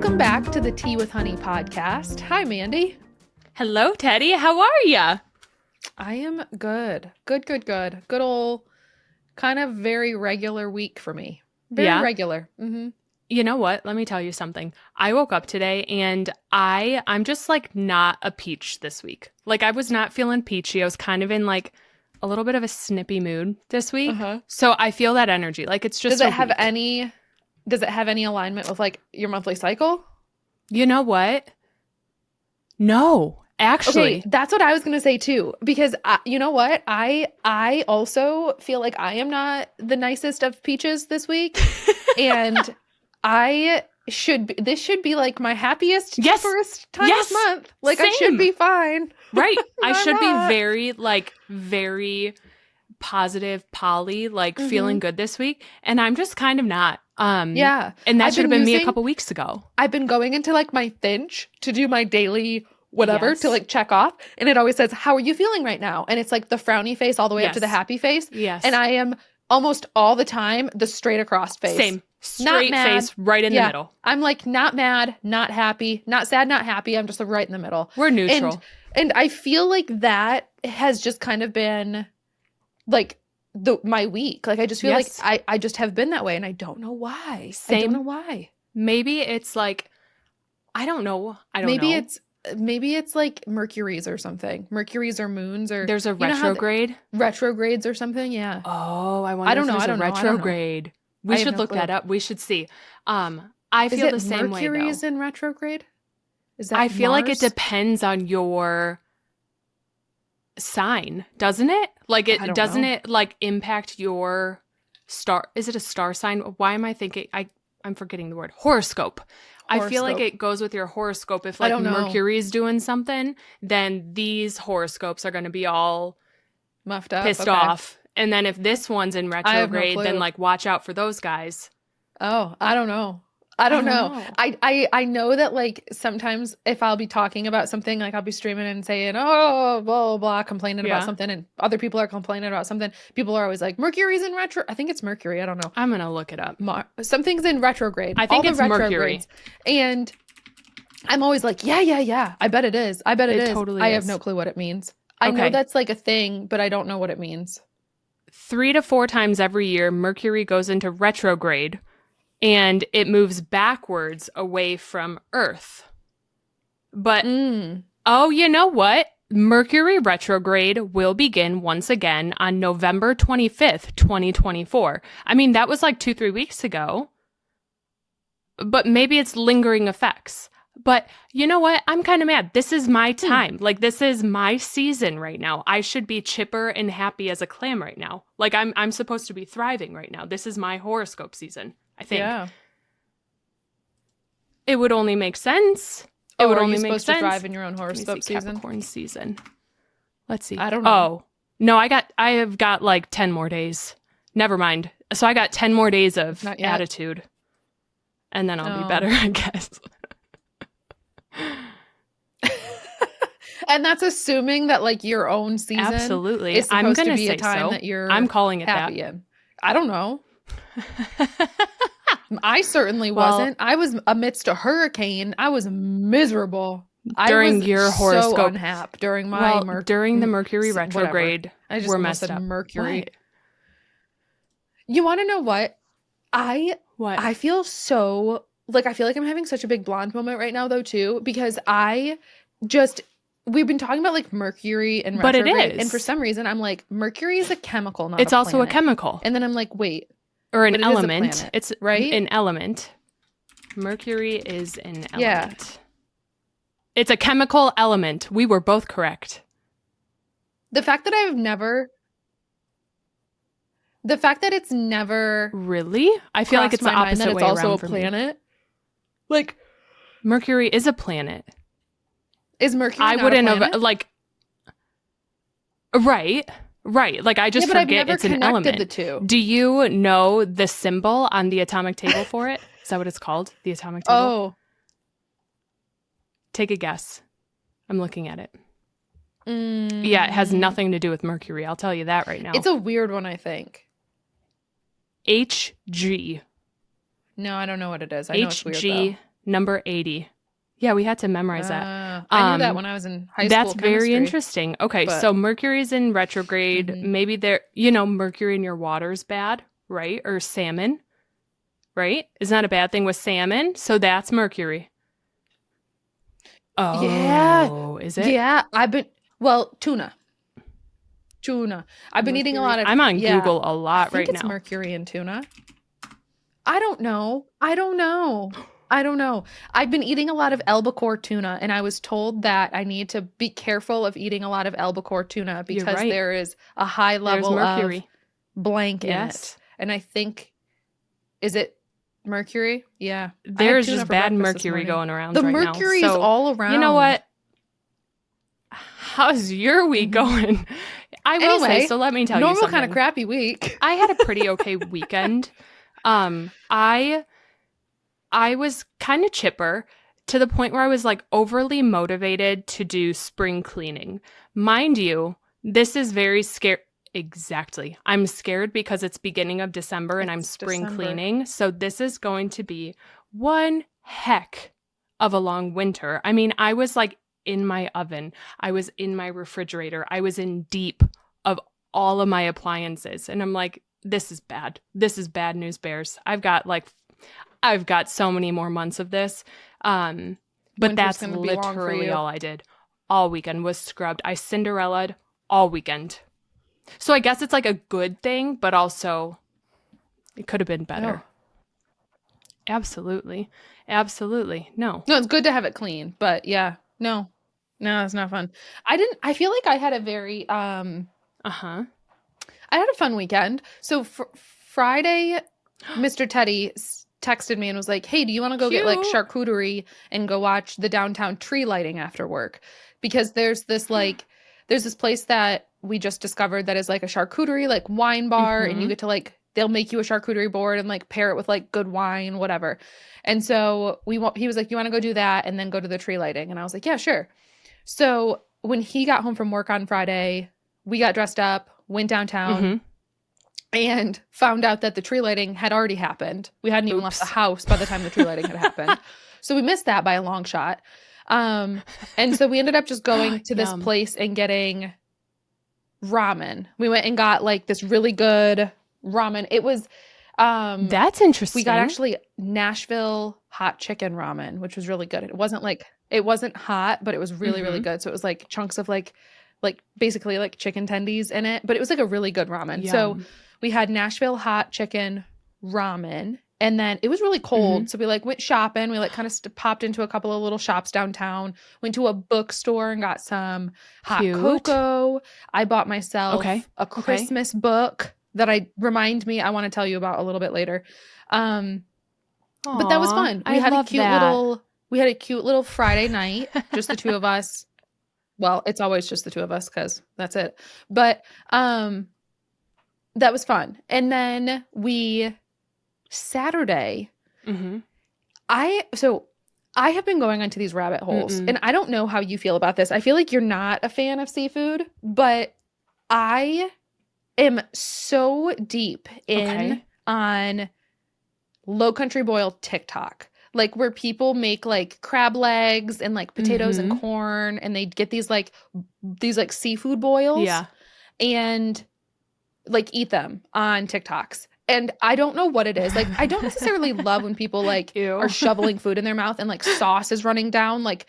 Welcome back to the Tea with Honey podcast. Hi, Mandy. Hello, Teddy. How are ya? I am good. Good. Good old kind of very regular week for me. Very regular. Mm-hmm. You know what? Let me tell you something. I woke up today and I'm just like not a peach this week. Like I was not feeling peachy. I was kind of in like a little bit of a snippy mood this week. So I feel that energy. Like it's just Does it have any alignment with like your monthly cycle? You know what? No. Actually, okay, that's what I was going to say too, because you know what? I also feel like I am not the nicest of peaches this week. And this should be like my happiest, first time of month. Like Same. I should be fine. Right. I should be very positive, Polly, like feeling good this week. And I'm just kind of not. Yeah. And that should have been me a couple weeks ago. I've been going into like my Finch to do my daily whatever to like check off. And it always says, how are you feeling right now? And it's like the frowny face all the way up to the happy face. Yes. And I am almost all the time the straight across face. Same. Straight face right in the middle. I'm like not mad, not happy, not sad, not happy. I'm just like right in the middle. We're neutral. And I feel like that has just kind of been like my week. Like I just feel like I just have been that way and I don't know why. Same. I don't know why. Maybe it's like, I don't know. Maybe it's like Mercury's or something. Mercury's or moons or there's a retrograde. Retrogrades or something. Yeah. Oh, I wonder if there's a retrograde. We should look that up. We should see. I feel the same way though. Mercury's in retrograde? Is that I feel Mars? like it depends on your sign, doesn't it? Like it doesn't it like impact your star? Is it a star sign? Why am I thinking I'm forgetting the word horoscope. I feel like it goes with your horoscope. If like Mercury's doing something, then these horoscopes are going to be all muffed up, pissed off. And then if this one's in retrograde, then like watch out for those guys. Oh, I don't know. I don't know. I know that like sometimes if I'll be talking about something, like I'll be streaming and saying, oh, blah, blah, blah, complaining about something, and other people are complaining about something. People are always like, Mercury's in retro. I think it's Mercury. I don't know. I'm going to look it up. Something's in retrograde. I think it's Mercury. And I'm always like, yeah. I bet it is. I bet it is. Totally I is. have no clue what it means. I know that's like a thing, but I don't know what it means. 3 to 4 times every year, Mercury goes into retrograde. And it moves backwards away from Earth. But, oh, you know what? Mercury retrograde will begin once again on November 25th, 2024. I mean, that was like 2-3 weeks ago. But maybe it's lingering effects. But you know what? I'm kind of mad. This is my time. Like, this is my season right now. I should be chipper and happy as a clam right now. Like, I'm supposed to be thriving right now. This is my horoscope season. I think. Yeah. It would only make sense. It would only make sense. Are you supposed to thrive in your own horoscope season? Capricorn season. Let's see. I don't know. Oh, no, I have got like 10 more dadays. Never mind. So I got 10 more days of attitude. And then I'll be better, I guess. And that's assuming that like your own season absolutely is supposed I'm gonna to be say a time so. that you're I'm calling it happy that. in. I don't know. I certainly wasn't. I was amidst a hurricane. I was miserable. During I was your horoscope. so unhappy during my during the Mercury retrograde. I just we're messed up. Mercury. What? You want to know what? I feel so like I feel like I'm having such a big blonde moment right now though too, because we've been talking about like Mercury and retrograde, but it is. And for some reason I'm like, Mercury is a chemical, not it's a also planet. a chemical. And then I'm like, wait. Or an element. It's right? An element. Mercury is an element. Yeah. It's a chemical element. We were both correct. The fact that it's never really? I feel like it's the opposite way around. It's also a planet. Like Mercury is a planet. Is Mercury I not wouldn't a planet? have like right. Like I just forget it's an element. The two. Do you know the symbol on the atomic table for it? Is that what it's called? The atomic table? Oh. Take a guess. I'm looking at it. Yeah, it has nothing to do with Mercury. I'll tell you that right now. It's a weird one, I think. HG. No, I don't know what it is. I know it's weird, though. number 80. Yeah, we had to memorize that. I knew that when I was in high school That's chemistry. very interesting. Okay, but- so Mercury's in retrograde. Maybe Mercury in your water's bad, right? Or salmon, right? Isn't that a bad thing with salmon? So that's Mercury. Oh, yeah. Is it? Yeah, tuna. I've been eating a lot of. I'm on Google a lot right now. I think it's Mercury in tuna. I don't know. I've been eating a lot of albacore tuna, and I was told that I need to be careful of eating a lot of albacore tuna because there is a high level of blank in it. And I think, is it Mercury? Yeah. There's just bad mercury going around right now. The mercury is all around. You know what? How's your week going? I will say, so let me tell you something. Normal kind of crappy week. I had a pretty okay weekend. I was kind of chipper to the point where I was like overly motivated to do spring cleaning. Mind you, this is very scary. Exactly. I'm scared because it's beginning of December and I'm spring cleaning. So this is going to be one heck of a long winter. I mean, I was like in my oven. I was in my refrigerator. I was in deep of all of my appliances. And I'm like, this is bad. This is bad news bears. I've got so many more months of this. But winter's that's literally all I did all weekend was scrubbed. I Cinderella'd all weekend. So I guess it's like a good thing, but also it could have been better. Oh. Absolutely. No, it's good to have it clean, but yeah, no, it's not fun. I feel like I had a very, I had a fun weekend. So Friday, Mr. Teddy texted me and was like, hey, do you want to go get like charcuterie and go watch the downtown tree lighting after work? Because there's this place that we just discovered that is like a charcuterie, like wine bar. And you get to like, they'll make you a charcuterie board and like pair it with like good wine, whatever. And so he was like, you want to go do that and then go to the tree lighting? And I was like, yeah, sure. So when he got home from work on Friday, we got dressed up, went downtown and found out that the tree lighting had already happened. We hadn't even left the house by the time the tree lighting had happened. So we missed that by a long shot. And so we ended up just going to this place and getting ramen. We went and got like this really good ramen. It was that's interesting. We got actually Nashville hot chicken ramen, which was really good. It wasn't hot, but it was really really good. So it was like chunks of like basically like chicken tendies in it, but it was like a really good ramen. Yum. So we had Nashville hot chicken ramen, and then it was really cold. So we like went shopping. We like kind of popped into a couple of little shops downtown, went to a bookstore and got some hot cocoa. I bought myself a Christmas book that I want to tell you about a little bit later. But that was fun. We had a cute little Friday night, just the two of us. Well, it's always just the two of us because that's it. But that was fun. And then Saturday, I have been going onto these rabbit holes, and I don't know how you feel about this. I feel like you're not a fan of seafood, but I am so deep on Low Country Boil TikTok. Like where people make like crab legs and like potatoes and corn, and they get these seafood boils and like eat them on TikToks. And I don't know what it is. Like I don't necessarily love when people like are shoveling food in their mouth and like sauce is running down. Like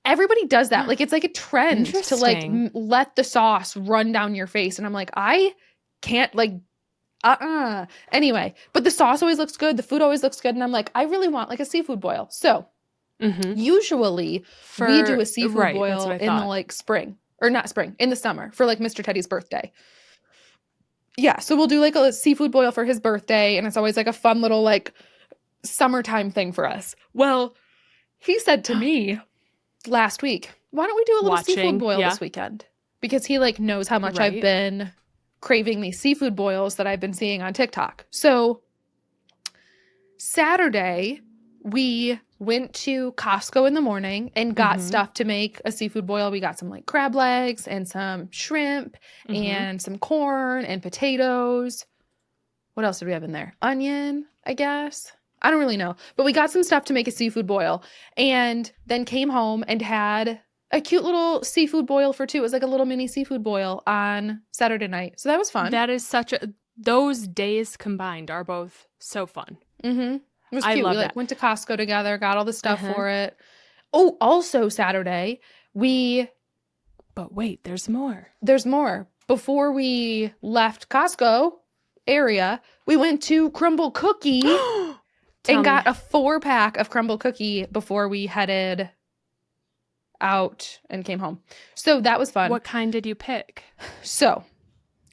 everybody does that. Like it's like a trend to like let the sauce run down your face. And I'm like, I can't like Anyway, but the sauce always looks good. The food always looks good. And I'm like, I really want like a seafood boil. So usually we do a seafood boil in the like spring or not spring, in the summer for like Mr. Teddy's birthday. Yeah. So we'll do like a seafood boil for his birthday. And it's always like a fun little like summertime thing for us. Well, he said to me last week, why don't we do a little seafood boil this weekend? Because he like knows how much I've been craving these seafood boils that I've been seeing on TikTok. So Saturday, we went to Costco in the morning and got stuff to make a seafood boil. We got some like crab legs and some shrimp and some corn and potatoes. What else did we have in there? Onion, I guess. I don't really know. But we got some stuff to make a seafood boil and then came home and had a cute little seafood boil for two. It was like a little mini seafood boil on Saturday night. So that was fun. That is those days combined are both so fun. Mm-hmm. It was cute. I love We that. went to Costco together, got all the stuff for it. Oh, also Saturday, But wait, there's more. There's more. Before we left Costco area, we went to Crumble Cookie and got a 4-pack of Crumble Cookie before we headed out and came home. So that was fun. What kind did you pick? So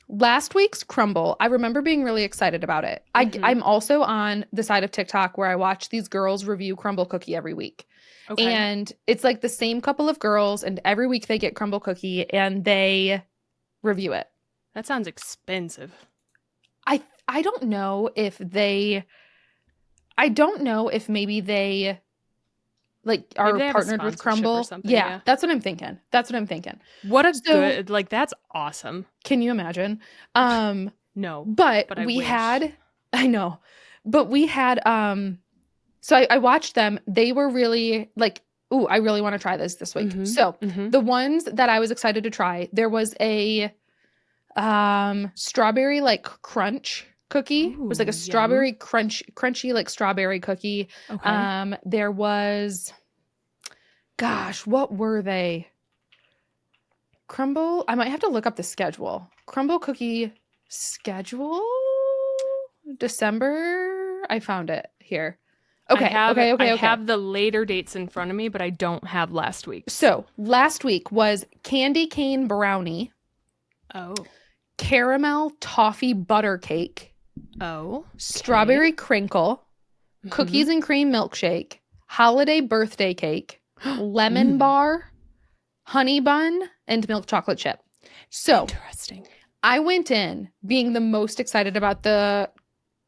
last week's Crumble, I remember being really excited about it. I'm also on the side of TikTok where I watch these girls review Crumble Cookie every week. Okay. And it's like the same couple of girls, and every week they get Crumble Cookie and they review it. That sounds expensive. I don't know if maybe they like are partnered with Crumble. Yeah, that's what I'm thinking. What a good, like, that's awesome. Can you imagine? No. But we had so I watched them. They were really like, ooh, I really want to try this week. So the ones that I was excited to try, there was a strawberry like crunch cookie. It was like a strawberry crunchy like strawberry cookie. Okay. There was, gosh, what were they? Crumble. I might have to look up the schedule. Crumble Cookie schedule? December. I found it here. Okay. I have the later dates in front of me, but I don't have last week. So last week was candy cane brownie. Oh. Caramel toffee butter cake. Oh. Okay. Strawberry crinkle. Cookies and cream milkshake. Holiday birthday cake. Lemon bar. Honey bun. And milk chocolate chip. So interesting. I went in being the most excited about the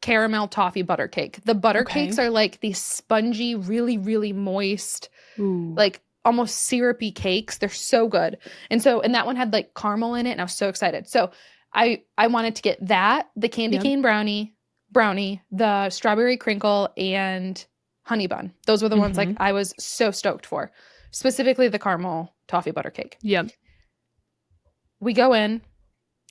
caramel toffee butter cake. The butter cakes are like these spongy, really, really moist, like almost syrupy cakes. They're so good. And that one had like caramel in it, and I was so excited. So I wanted to get that, the candy cane brownie, the strawberry crinkle, and honey bun. Those were the ones like I was so stoked for. Specifically the caramel toffee butter cake. Yep. We go in,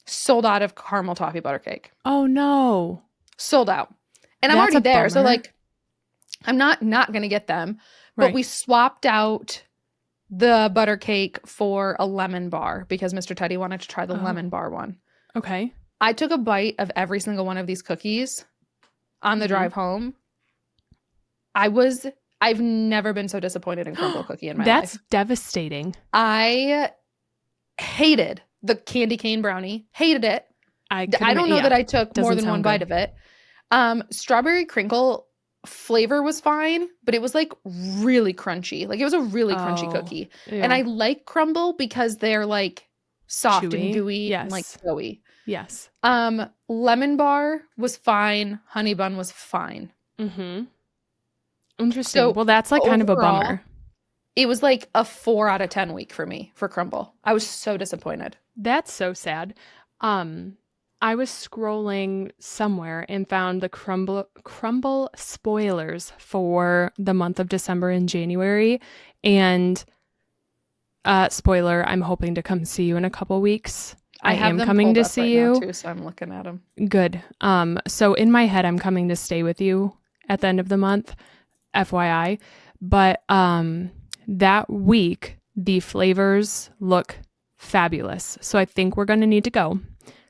sold out of caramel toffee butter cake. Oh no. Sold out. And I'm already there. So like, I'm not going to get them, but we swapped out the butter cake for a lemon bar because Mr. Teddy wanted to try the lemon bar one. Okay. I took a bite of every single one of these cookies on the drive home. I've never been so disappointed in Crumble Cookie in my life. That's devastating. I hated the candy cane brownie. Hated it. I don't know that I took more than one bite of it. Strawberry crinkle flavor was fine, but it was like really crunchy. Like it was a really crunchy cookie. Yeah. And I like Crumble because they're like soft chewy and gooey and like doughy. Yes. Lemon bar was fine. Honey bun was fine. Interesting. So well, that's like kind of a bummer. It was like a 4 out of 10 week for me for Crumble. I was so disappointed. That's so sad. I was scrolling somewhere and found the Crumble spoilers for the month of December and January. And spoiler, I'm hoping to come see you in a couple weeks. I am coming to see you too, so I'm looking at them. Good. So in my head, I'm coming to stay with you at the end of the month, FYI. But that week, the flavors look fabulous. So I think we're going to need to go.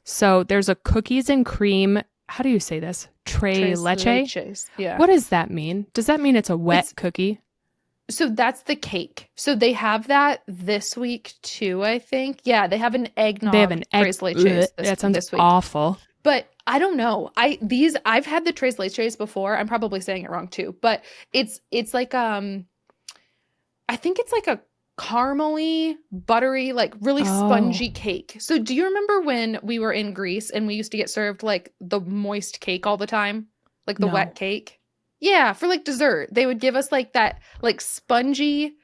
So there's a cookies and cream, how do you say this? Tres leches? Yeah. What does that mean? Does that mean it's a wet cookie? So that's the cake. So they have that this week too, I think. Yeah, they have an eggnog. They have an tres leches that sounds awful. But I don't know. I've had the tres leches before. I'm probably saying it wrong too. But it's like I think it's like a caramely, buttery, like really spongy cake. So do you remember when we were in Greece and we used to get served like the moist cake all the time? Like the wet cake? Yeah, for like dessert. They would give us like that like spongy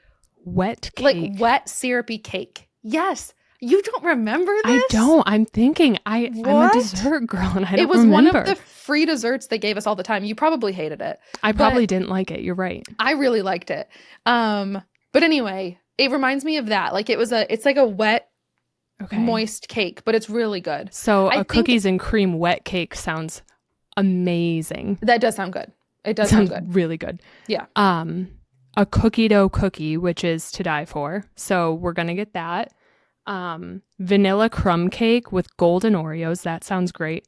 wet cake. Like wet syrupy cake. Yes. You don't remember this? I don't. I'm thinking I'm a dessert girl and I don't remember. It was one of the free desserts they gave us all the time. You probably hated it. I probably didn't like it. You're right. I really liked it. But anyway, it reminds me of that. Like it's like a wet, moist cake, but it's really good. So a cookies and cream wet cake sounds amazing. That does sound good. It does sound good. Really good. Yeah. A cookie dough cookie, which is to die for. So we're going to get that. Vanilla crumb cake with golden Oreos. That sounds great.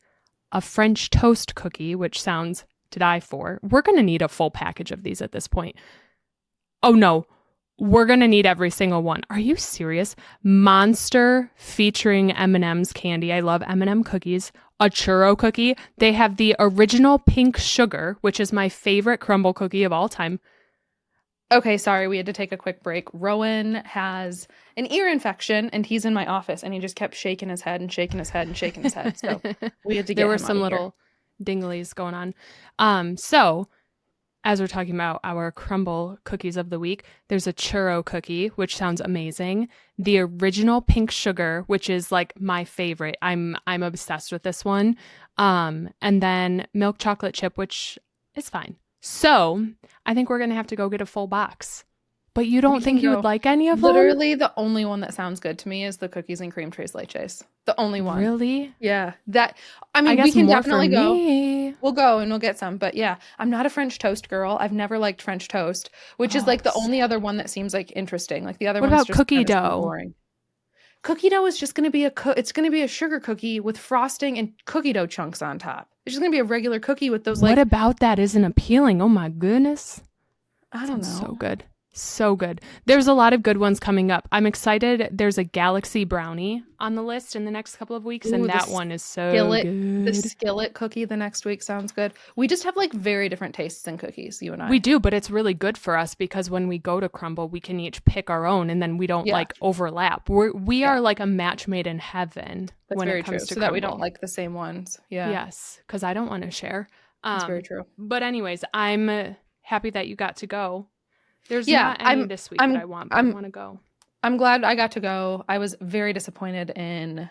A French toast cookie, which sounds to die for. We're going to need a full package of these at this point. Oh no, we're going to need every single one. Are you serious? Monster featuring M&M's candy. I love M&M cookies. A churro cookie. They have the original pink sugar, which is my favorite crumble cookie of all time. Okay, sorry, we had to take a quick break. Rowan has an ear infection, and he's in my office, and he just kept shaking his head and shaking his head and shaking his head. So we had to get there were some little dinglies going on. So as we're talking about our crumble cookies of the week, there's a churro cookie, which sounds amazing. The original pink sugar, which is like my favorite. I'm obsessed with this one. And then milk chocolate chip, which is fine. So I think we're going to have to go get a full box. But you don't think you would like any of them? Literally the only one that sounds good to me is the cookies and cream tres leches. The only one. Really? Yeah. We can definitely go. We'll go and we'll get some. But yeah, I'm not a French toast girl. I've never liked French toast, which is like the only other one that seems like interesting. Like the other one's about just cookie dough? Boring. Cookie dough is just going to be it's going to be a sugar cookie with frosting and cookie dough chunks on top. It's just going to be a regular cookie with those What about that isn't appealing? Oh my goodness. I don't know. So good. So good. There's a lot of good ones coming up. I'm excited. There's a Galaxy Brownie on the list in the next couple of weeks, and that one is so good. The skillet cookie the next week sounds good. We just have like very different tastes in cookies, you and I. We do, but it's really good for us because when we go to Crumble, we can each pick our own, and then we don't like overlap. We are like a match made in heaven. That's when very it comes true. to so Crumble. that we don't like the same ones. Yeah. Yes, because I don't want to share. That's very true. But anyways, I'm happy that you got to go. There's not any this week that I want, but I want to go. I'm glad I got to go. I was very disappointed in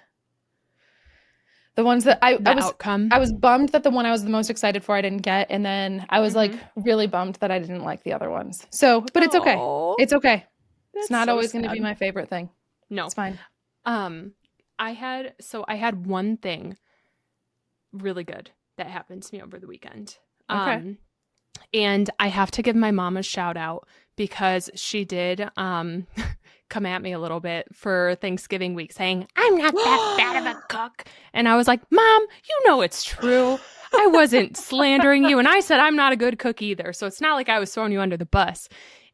the ones that I was bummed that the one I was the most excited for I didn't get, and then I was like really bummed that I didn't like the other ones. So, but it's okay. It's okay. It's not always going to be my favorite thing. No, it's fine. I had one thing really good that happened to me over the weekend. Okay. And I have to give my mom a shout out because she did come at me a little bit for Thanksgiving week saying, I'm not that bad of a cook. And I was like, Mom, you know it's true. I wasn't slandering you. And I said, I'm not a good cook either. So it's not like I was throwing you under the bus.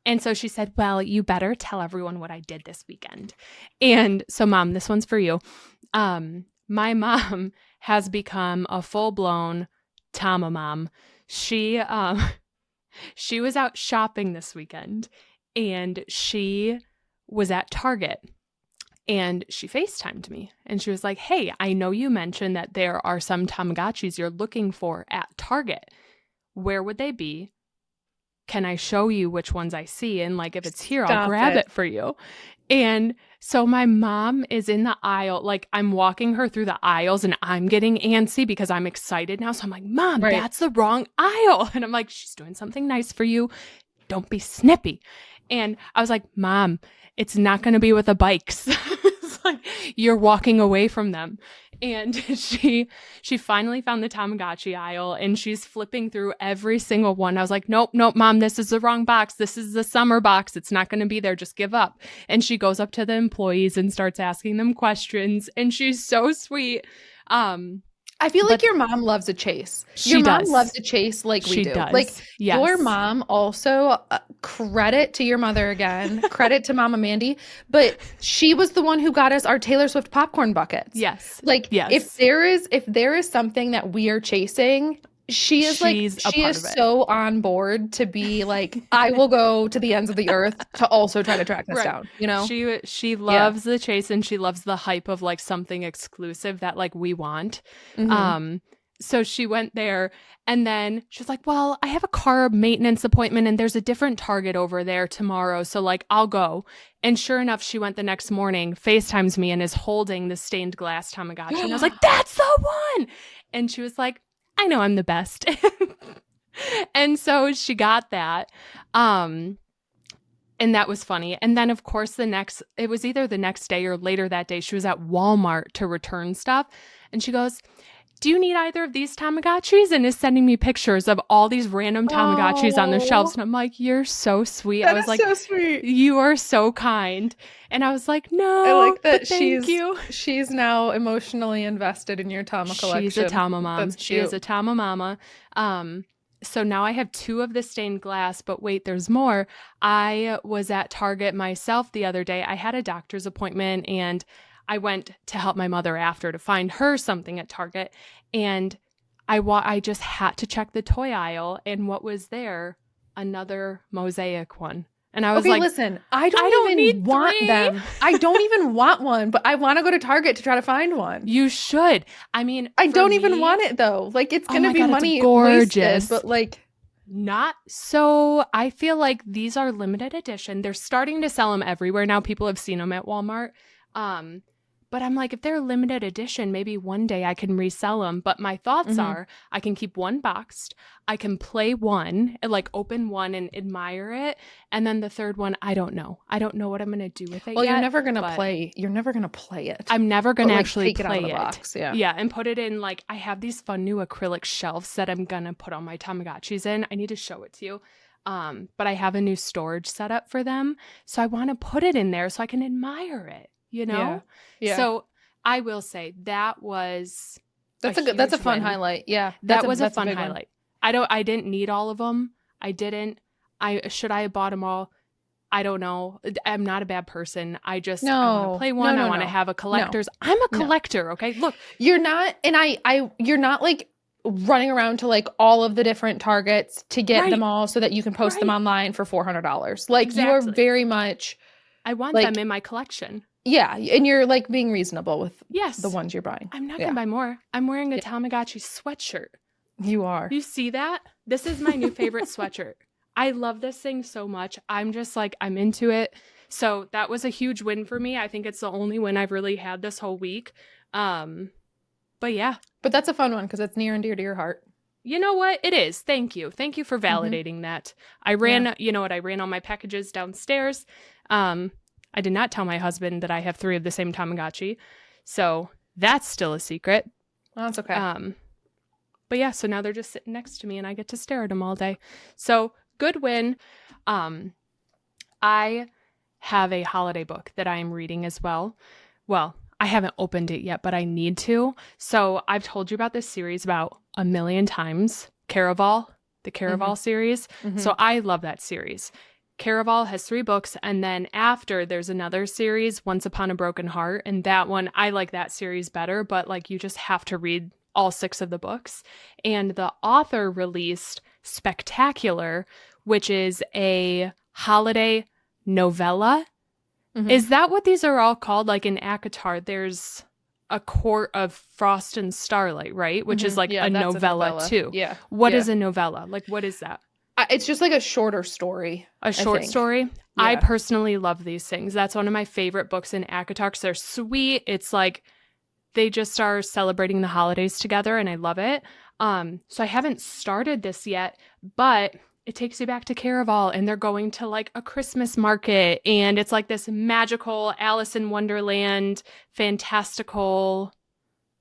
And so she said, well, you better tell everyone what I did this weekend. And so, Mom, this one's for you. My mom has become a full-blown Tama mom. She was out shopping this weekend and she was at Target and she FaceTimed me and she was like, hey, I know you mentioned that there are some Tamagotchis you're looking for at Target. Where would they be? Can I show you which ones I see? And like, if it's here, I'll grab it for you. And so my mom is in the aisle, like I'm walking her through the aisles and I'm getting antsy because I'm excited now. So I'm like, Mom, that's the wrong aisle. And I'm like, she's doing something nice for you. Don't be snippy. And I was like, Mom, it's not going to be with the bikes. It's like you're walking away from them. And she finally found the Tamagotchi aisle and she's flipping through every single one. I was like, nope, Mom, this is the wrong box. This is the summer box. It's not going to be there. Just give up. And she goes up to the employees and starts asking them questions. And she's so sweet. I feel like your mom loves a chase. Your mom loves a chase like we do. Does. Like your mom also, credit to your mother again, credit to Mama Mandy, but she was the one who got us our Taylor Swift popcorn buckets. Yes. Like if there is something that we are chasing, she's so on board to be like, I will go to the ends of the earth to also try to track this down, you know? She loves the chase and she loves the hype of like something exclusive that like we want. Mm-hmm. So she went there and then she was like, well, I have a car maintenance appointment and there's a different Target over there tomorrow. So like, I'll go. And sure enough, she went the next morning, FaceTimes me and is holding the stained glass Tamagotchi. And I was like, that's the one. And she was like, I know I'm the best. And so she got that. And that was funny. And then, of course, it was either the next day or later that day, she was at Walmart to return stuff. And she goes, do you need either of these Tamagotchis? And is sending me pictures of all these random Tamagotchis on the shelves. And I'm like, you're so sweet. That I was like, so sweet. You are so kind. And I was like, no, I like that thank you. She's now emotionally invested in your Tama collection. She's a Tama mom. She is a Tama mama. So now I have 2 of the stained glass, but wait, there's more. I was at Target myself the other day. I had a doctor's appointment and I went to help my mother after to find her something at Target. And I just had to check the toy aisle. And what was there? Another mosaic one. And I was like, listen, I don't even want 3. them. I don't even want one, but I want to go to Target to try to find one. You should. I mean, I don't even want it though. Like it's going to be money wasted, but like not so. I feel like these are limited edition. They're starting to sell them everywhere now. People have seen them at Walmart. But I'm like, if they're limited edition, maybe one day I can resell them. But my thoughts are I can keep one boxed. I can play one, like open one and admire it. And then the third one, I don't know. I don't know what I'm going to do with it Well, yet, you're never going to play. You're never going to play it. I'm never going to actually take play it. Out of the it. box. Yeah. Yeah. And put it in like, I have these fun new acrylic shelves that I'm going to put all my Tamagotchis in. I need to show it to you. But I have a new storage set up for them. So I want to put it in there so I can admire it. You know? Yeah. So I will say that was that's a fun highlight. Yeah. That was a fun highlight. I didn't need all of them. I didn't. Should I have bought them all? I don't know. I'm not a bad person. I want to play one. I want to have a collector's. I'm a collector. Okay. Look, you're not. And you're not like running around to like all of the different Targets to get them all so that you can post them online for $400. Like you're very much. I want them in my collection. Yeah, and you're like being reasonable with the ones you're buying. I'm not going to buy more. I'm wearing a Tamagotchi sweatshirt. You are. You see that? This is my new favorite sweatshirt. I love this thing so much. I'm just like, I'm into it. So that was a huge win for me. I think it's the only win I've really had this whole week. But yeah. But that's a fun one because it's near and dear to your heart. You know what? It is. Thank you. Thank you for validating that. I ran, you know what? I ran all my packages downstairs. I did not tell my husband that I have 3 of the same Tamagotchi. So that's still a secret. Oh, that's okay. But yeah, so now they're just sitting next to me and I get to stare at them all day. So good win. I have a holiday book that I am reading as well. Well, I haven't opened it yet, but I need to. So I've told you about this series about a million times. Caraval, the Caraval series. So I love that series. Caraval has 3 books, and then after there's another series, Once Upon a Broken Heart, and that one, I like that series better, but like you just have to read all 6 of the books. And the author released Spectacular, which is a holiday novella. Is that what these are all called? Like in ACOTAR, there's A Court of Frost and Starlight, right? Which is like a novella too. Yeah. What is a novella? Like what is that? It's just like a shorter story. A short story? Yeah. I personally love these things. That's one of my favorite books in ACOTAR because they're sweet. It's like they just are celebrating the holidays together and I love it. So I haven't started this yet, but it takes you back to Caraval and they're going to like a Christmas market and it's like this magical Alice in Wonderland, fantastical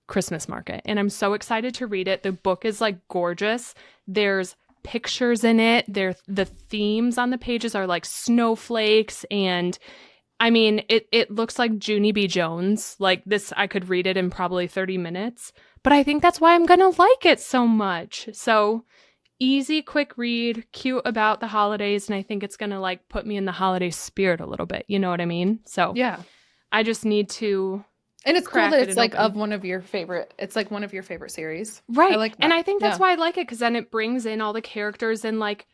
Christmas market. And I'm so excited to read it. The book is like gorgeous. There's pictures in it. The themes on the pages are like snowflakes and I mean it looks like Junie B. Jones. Like this I could read it in probably 30 minutes, but I think that's why I'm gonna like it so much. So easy, quick read, cute about the holidays, and I think it's gonna like put me in the holiday spirit a little bit. You know what I mean? So yeah, I just need to. And it's cool that it's like of one of your favorite. It's like one of your favorite series, right? I like that. And I think that's why I like it because then it brings in all the characters and like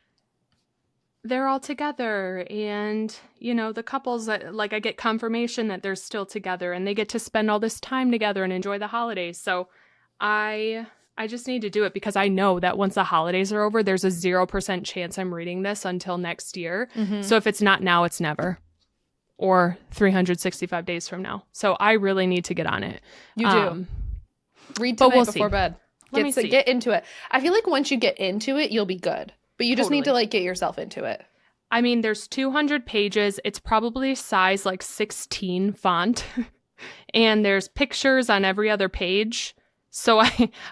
they're all together, and you know the couples that like I get confirmation that they're still together and they get to spend all this time together and enjoy the holidays. So I I just need to do it because I know that once the holidays are over, there's a 0% chance I'm reading this until next year. Mm-hmm. So if it's not now, it's never. Or 365 days from now. So I really need to get on it. You do. Read tonight before bed. Get into it. I feel like once you get into it, you'll be good. But you just need to like get yourself into it. I mean, there's 200 pages. It's probably size like 16 font. And there's pictures on every other page. So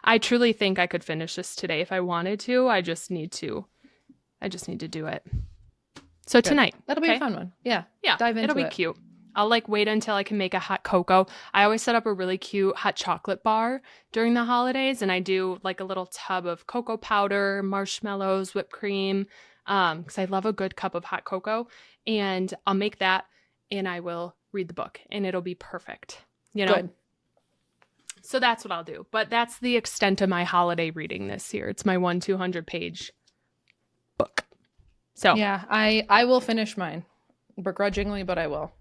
I truly think I could finish this today if I wanted to. I just need to do it. So good. Tonight. That'll be a fun one. Yeah. Yeah. Dive into it. It'll be cute. I'll like wait until I can make a hot cocoa. I always set up a really cute hot chocolate bar during the holidays, and I do like a little tub of cocoa powder, marshmallows, whipped cream, because I love a good cup of hot cocoa. And I'll make that, and I will read the book, and it'll be perfect. You know? Good. So that's what I'll do. But that's the extent of my holiday reading this year. It's my 200-page book. So yeah, I will finish mine begrudgingly, but I will.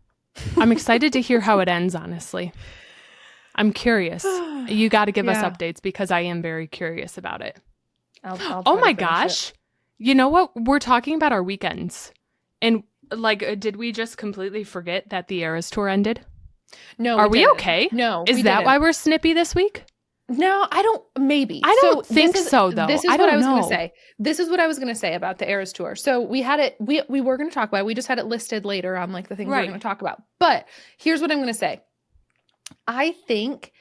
I'm excited to hear how it ends, honestly. I'm curious. You got to give us updates because I am very curious about it. Oh my gosh. You know what? We're talking about our weekends. And like, did we just completely forget that the Eras Tour ended? No. Are we okay? No. Is that why we're snippy this week? No, I don't. Maybe. I don't think so, though. This is what I was going to say. This is what I was going to say about the Eras Tour. So we had it. We were going to talk about it. We just had it listed later on like the things we're going to talk about. But here's what I'm going to say. I think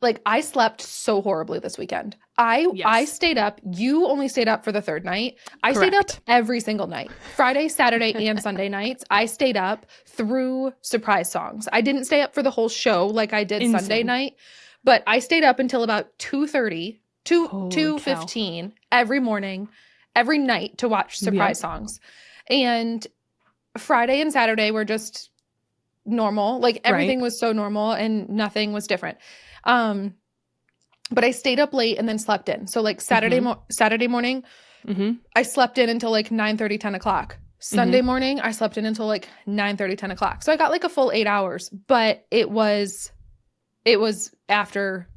like I slept so horribly this weekend. I stayed up. You only stayed up for the third night. I stayed up every single night. Friday, Saturday, and Sunday nights. I stayed up through surprise songs. I didn't stay up for the whole show like I did Sunday night. But I stayed up until about 2:30, 2:15 every morning, every night to watch surprise songs. And Friday and Saturday were just normal. Like everything was so normal and nothing was different. But I stayed up late and then slept in. So like Saturday morning, I slept in until like 9:30, 10 o'clock. Sunday morning, I slept in until like 9:30, 10 o'clock. So I got like a full 8 hours, but it was after,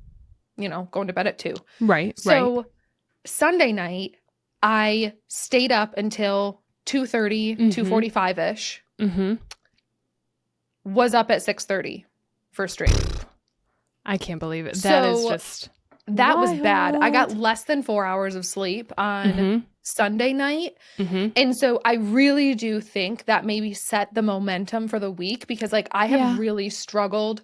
going to bed at 2. Right. So Sunday night, I stayed up until 2:30, 2:45-ish. Was up at 6:30 for stream. I can't believe it. That is just that was bad. I got less than 4 hours of sleep on Sunday night. And so I really do think that maybe set the momentum for the week because like I have really struggled.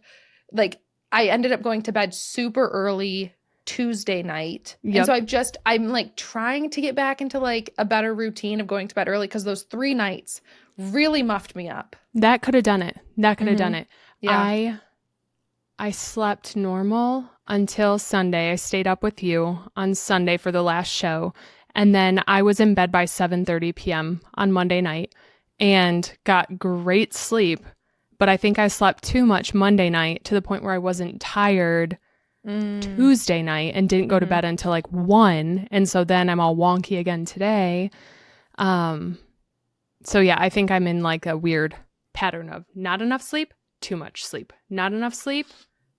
Like I ended up going to bed super early Tuesday night. And so I'm like trying to get back into like a better routine of going to bed early because those 3 nights really muffed me up. That could have done it. Yeah. I slept normal until Sunday. I stayed up with you on Sunday for the last show. And then I was in bed by 7:30 p.m. on Monday night and got great sleep. But I think I slept too much Monday night to the point where I wasn't tired Tuesday night and didn't go to bed until like 1. And so then I'm all wonky again today. So yeah, I think I'm in like a weird pattern of not enough sleep, too much sleep, not enough sleep.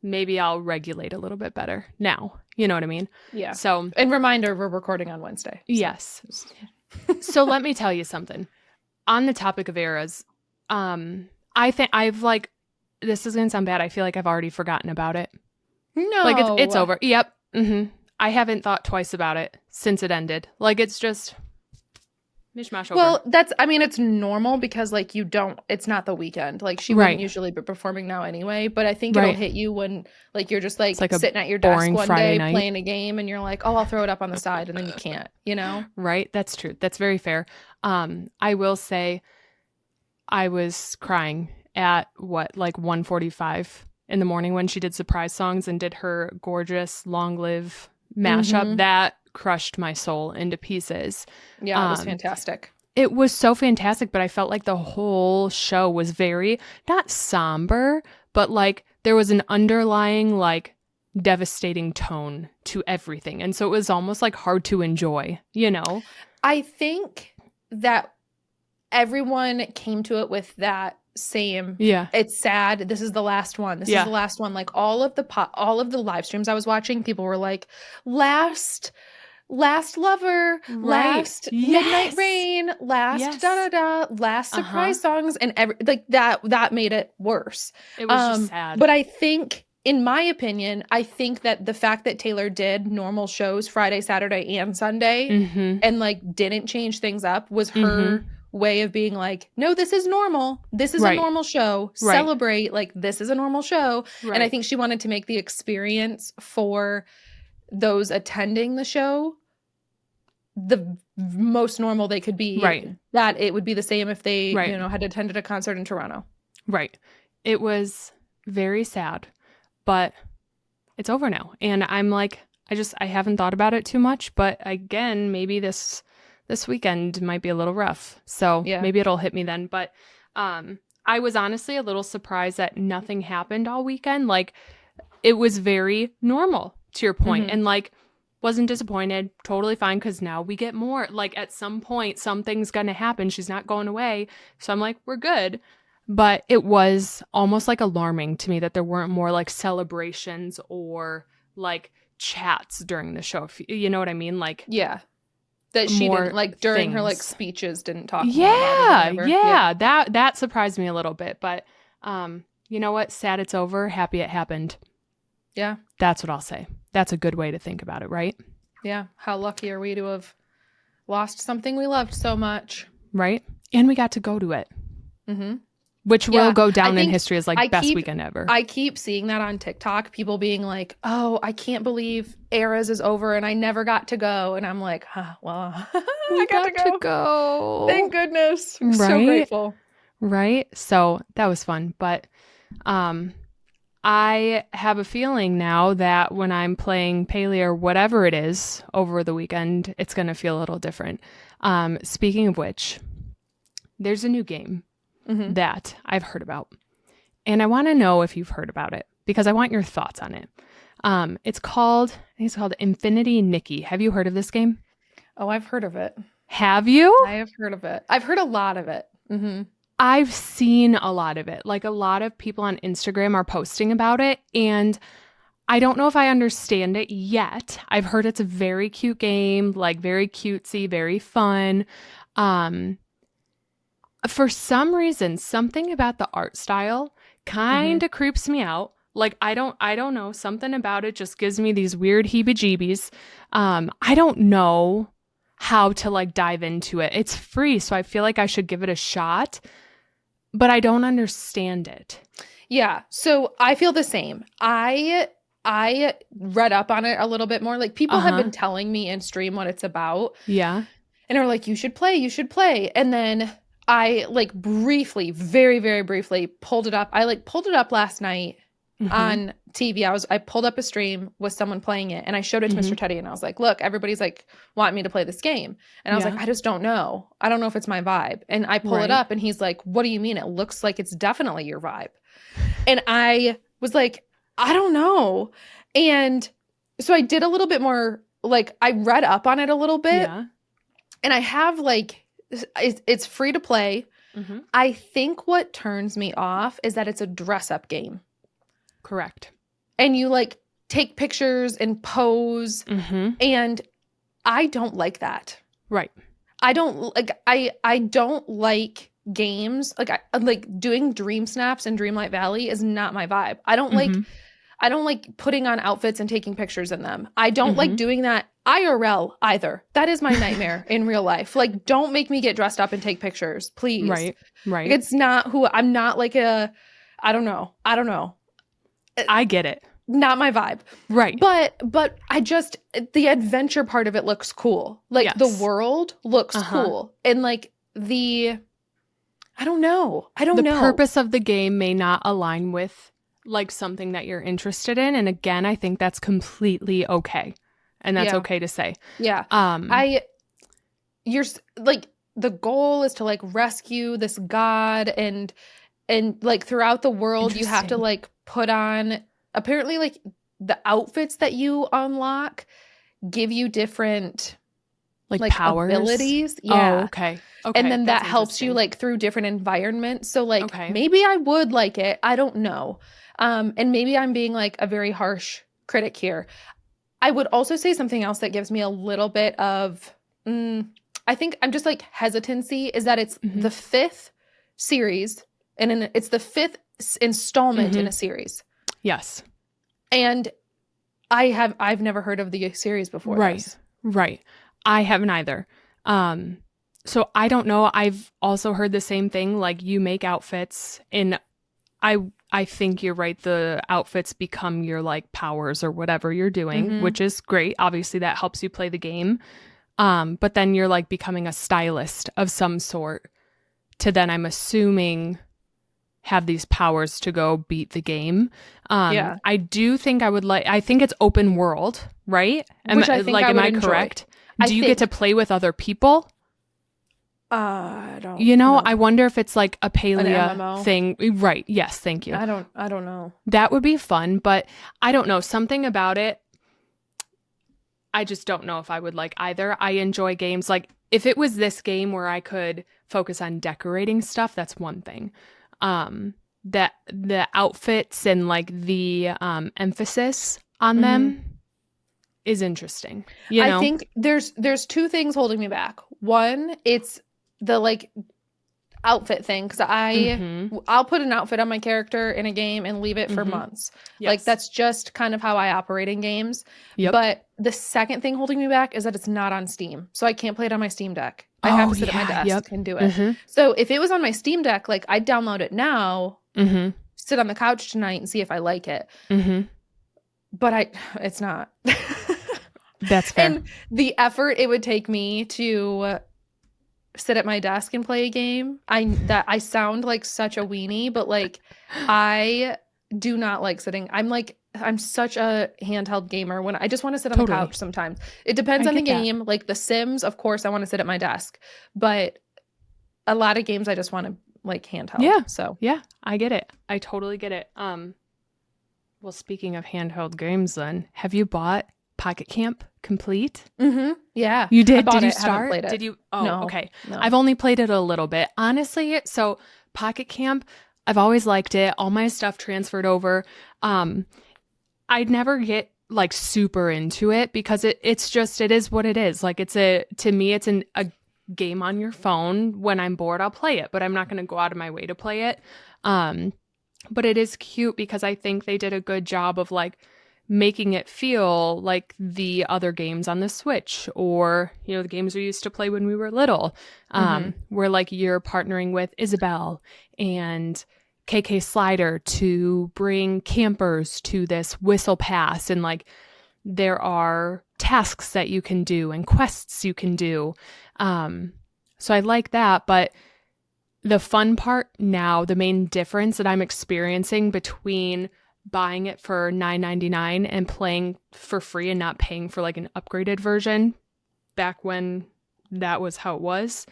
Maybe I'll regulate a little bit better now. You know what I mean? Yeah. So, and reminder, we're recording on Wednesday. So. Yes. So let me tell you something. On the topic of eras, I think I've like, this is going to sound bad. I feel like I've already forgotten about it. No. Like it's over. Yep. I haven't thought twice about it since it ended. Like it's just mishmash over. Well, it's normal because like it's not the weekend. Like she wouldn't usually be performing now anyway, but I think it'll hit you when like you're just like sitting at your desk one day playing a game and you're like, oh, I'll throw it up on the side and then you can't, Right. That's true. That's very fair. I will say I was crying at 1:45 in the morning when she did surprise songs and did her gorgeous Long Live mashup. That crushed my soul into pieces. Yeah, it was fantastic. It was so fantastic, but I felt like the whole show was very, not somber, but like there was an underlying like devastating tone to everything. And so it was almost like hard to enjoy, I think that everyone came to it with that same. Yeah. It's sad. This is the last one. This is the last one. Like all of the live streams I was watching, people were like, last lover, last midnight rain, last da da da, last surprise songs, and that made it worse. It was just sad. But I think, in my opinion, I think that the fact that Taylor did normal shows Friday, Saturday, and Sunday, and like didn't change things up, was her way of being like, no, this is normal. This is a normal show. Celebrate, like this is a normal show. And I think she wanted to make the experience for those attending the show the most normal they could be. That it would be the same if they had attended a concert in Toronto. It was very sad, but it's over now, and I'm like, I haven't thought about it too much, but again, maybe this weekend might be a little rough, so maybe it'll hit me then. But I was honestly a little surprised that nothing happened all weekend. Like, it was very normal, to your point. And like, wasn't disappointed, totally fine, because now we get more. Like, at some point, something's going to happen. She's not going away. So I'm like, we're good. But it was almost like alarming to me that there weren't more like celebrations or like chats during the show. You know what I mean? Like, that she didn't, like, during her like speeches, didn't talk about it. That surprised me a little bit. But you know what? Sad it's over. Happy it happened. Yeah. That's what I'll say. That's a good way to think about it, right? Yeah. How lucky are we to have lost something we loved so much? Right. And we got to go to it. Which will go down in history as like best weekend ever. I keep seeing that on TikTok. People being like, oh, I can't believe Eras is over and I never got to go. And I'm like, well, I got to go. Thank goodness. I'm so grateful. Right. So that was fun. But I have a feeling now that when I'm playing Paley or whatever it is over the weekend, it's going to feel a little different. Speaking of which, there's a new game that I've heard about. And I want to know if you've heard about it, because I want your thoughts on it. It's called Infinity Nikki. Have you heard of this game? Oh, I've heard of it. Have you? I have heard of it. I've heard a lot of it. I've seen a lot of it. Like, a lot of people on Instagram are posting about it, and I don't know if I understand it yet. I've heard it's a very cute game, like very cutesy, very fun. For some reason, something about the art style kind of creeps me out. Like, I don't know. Something about it just gives me these weird heebie-jeebies. I don't know how to like dive into it. It's free, so I feel like I should give it a shot, but I don't understand it. Yeah. So I feel the same. I read up on it a little bit more. Like, people have been telling me in stream what it's about. Yeah. And are like, you should play. And then I like briefly, very, very briefly pulled it up. I like pulled it up last night on TV. I pulled up a stream with someone playing it, and I showed it to Mr. Teddy, and I was like, look, everybody's like wanting me to play this game. And I was like, I just don't know. I don't know if it's my vibe. And I pull it up, and he's like, what do you mean? It looks like it's definitely your vibe. And I was like, I don't know. And so I did a little bit more, like, I read up on it a little bit. Yeah. And I have like, it's free to play. I think what turns me off is that it's a dress-up game. Correct. And you like take pictures and pose, and I don't like that. Right. I don't like I don't like games like like doing Dream Snaps in Dreamlight Valley is not my vibe. I don't like putting on outfits and taking pictures in them. I don't like doing that IRL either. That is my nightmare in real life. Like, don't make me get dressed up and take pictures, please. Right. Like, it's not who I'm not like a I don't know. I get it. Not my vibe. Right. But I just, the adventure part of it looks cool. Like, the world looks cool. And like I don't know. The purpose of the game may not align with like something that you're interested in. And again, I think that's completely okay. And that's okay to say. Yeah. You're like, the goal is to like rescue this god, and like throughout the world you have to like put on, apparently like the outfits that you unlock give you different Like powers? abilities. Oh, Yeah. okay. And then that that's helps you interesting. like through different environments. So like Okay. maybe I would like it. I don't know. And maybe I'm being like a very harsh critic here. I would also say something else that gives me a little bit of, I think I'm just like hesitancy is that it's the fifth series and it's the fifth installment in a series. Yes. And I've never heard of the series before. Right. Right. I haven't either. So I don't know. I've also heard the same thing. Like you make outfits and I think you're right. The outfits become your like powers or whatever you're doing, which is great. Obviously that helps you play the game. But then you're like becoming a stylist of some sort to then I'm assuming have these powers to go beat the game. I do think I think it's open world, right? Which I think am I correct? Do you get to play with other people? I don't know. I wonder if it's like a paleo thing. Right. Yes. Thank you. I don't know. That would be fun, but I don't know. Something about it. I just don't know if I would like either. I enjoy games. Like if it was this game where I could focus on decorating stuff, that's one thing. That the outfits and like the emphasis on them is interesting. I think there's two things holding me back. One, it's the like outfit thing because I'll put an outfit on my character in a game and leave it for months. Yes. Like that's just kind of how I operate in games. Yep. But the second thing holding me back is that it's not on Steam, so I can't play it on my Steam Deck. I have to sit at my desk and do it. So if it was on my Steam Deck, like I'd download it now, sit on the couch tonight and see if I like it. But it's not. That's fair. And the effort it would take me to sit at my desk and play a game. I sound like such a weenie, but like I do not like sitting. I'm such a handheld gamer when I just want to sit on the couch sometimes. It depends on the game. That. Like The Sims, of course, I want to sit at my desk. But a lot of games I just want to like handheld. Yeah. So yeah, I get it. I totally get it. Well, speaking of handheld games then, have you bought Pocket Camp Complete? Yeah. You did? Did you start? Did you? Oh, no, okay. No. I've only played it a little bit. Honestly, so Pocket Camp, I've always liked it. All my stuff transferred over. I'd never get like super into it because it is what it is. Like to me, it's a game on your phone. When I'm bored, I'll play it, but I'm not going to go out of my way to play it. But it is cute because I think they did a good job of like making it feel like the other games on the Switch or, the games we used to play when we were little, where like you're partnering with Isabel and KK Slider to bring campers to this whistle pass. And like there are tasks that you can do and quests you can do. So I like that. But the fun part now, the main difference that I'm experiencing between buying it for $9.99 and playing for free and not paying for like an upgraded version back when that was how it was,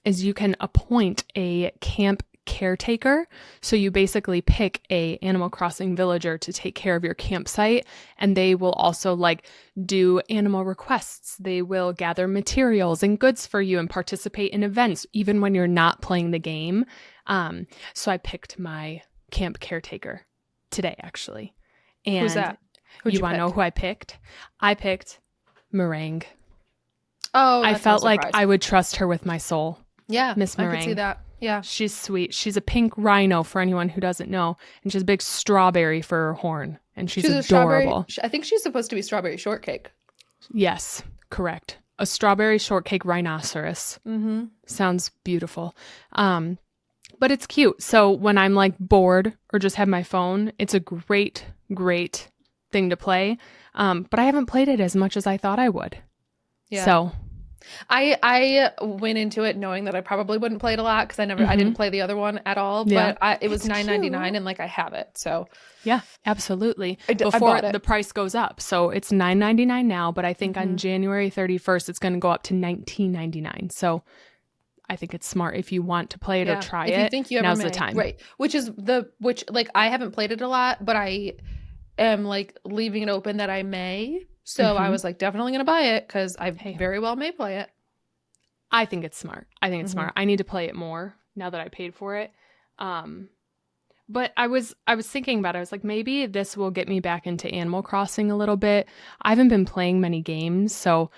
is you can appoint a camp caretaker. So you basically pick a Animal Crossing villager to take care of your campsite, and they will also like do animal requests. They will gather materials and goods for you and participate in events even when you're not playing the game. So I picked my camp caretaker today, actually. And who's that? You want to know who I picked? I picked Meringue. Oh, I felt like I would trust her with my soul. Yeah, Miss Meringue. I could see that. Yeah. She's sweet. She's a pink rhino for anyone who doesn't know. And she's a big strawberry for her horn. And she's adorable. I think she's supposed to be strawberry shortcake. Yes, correct. A strawberry shortcake rhinoceros. Sounds beautiful. But it's cute. So when I'm like bored or just have my phone, it's a great, great thing to play. But I haven't played it as much as I thought I would. Yeah. So I went into it knowing that I probably wouldn't play it a lot because I didn't play the other one at all. Yeah. But it was $9.99 and like I have it. So yeah, absolutely. Before the price goes up. So it's $9.99 now, but I think on January 31st it's going to go up to $19.99. So I think it's smart if you want to play it or try it. If you think you ever now's the time. Right. Which like I haven't played it a lot, but I am like leaving it open that I may So I was like, definitely going to buy it because I Hey. very well may play it. I think it's smart. Smart. I need to play it more now that I paid for it. But I was thinking about it. I was like, maybe this will get me back into Animal Crossing a little bit. I haven't been playing many games, so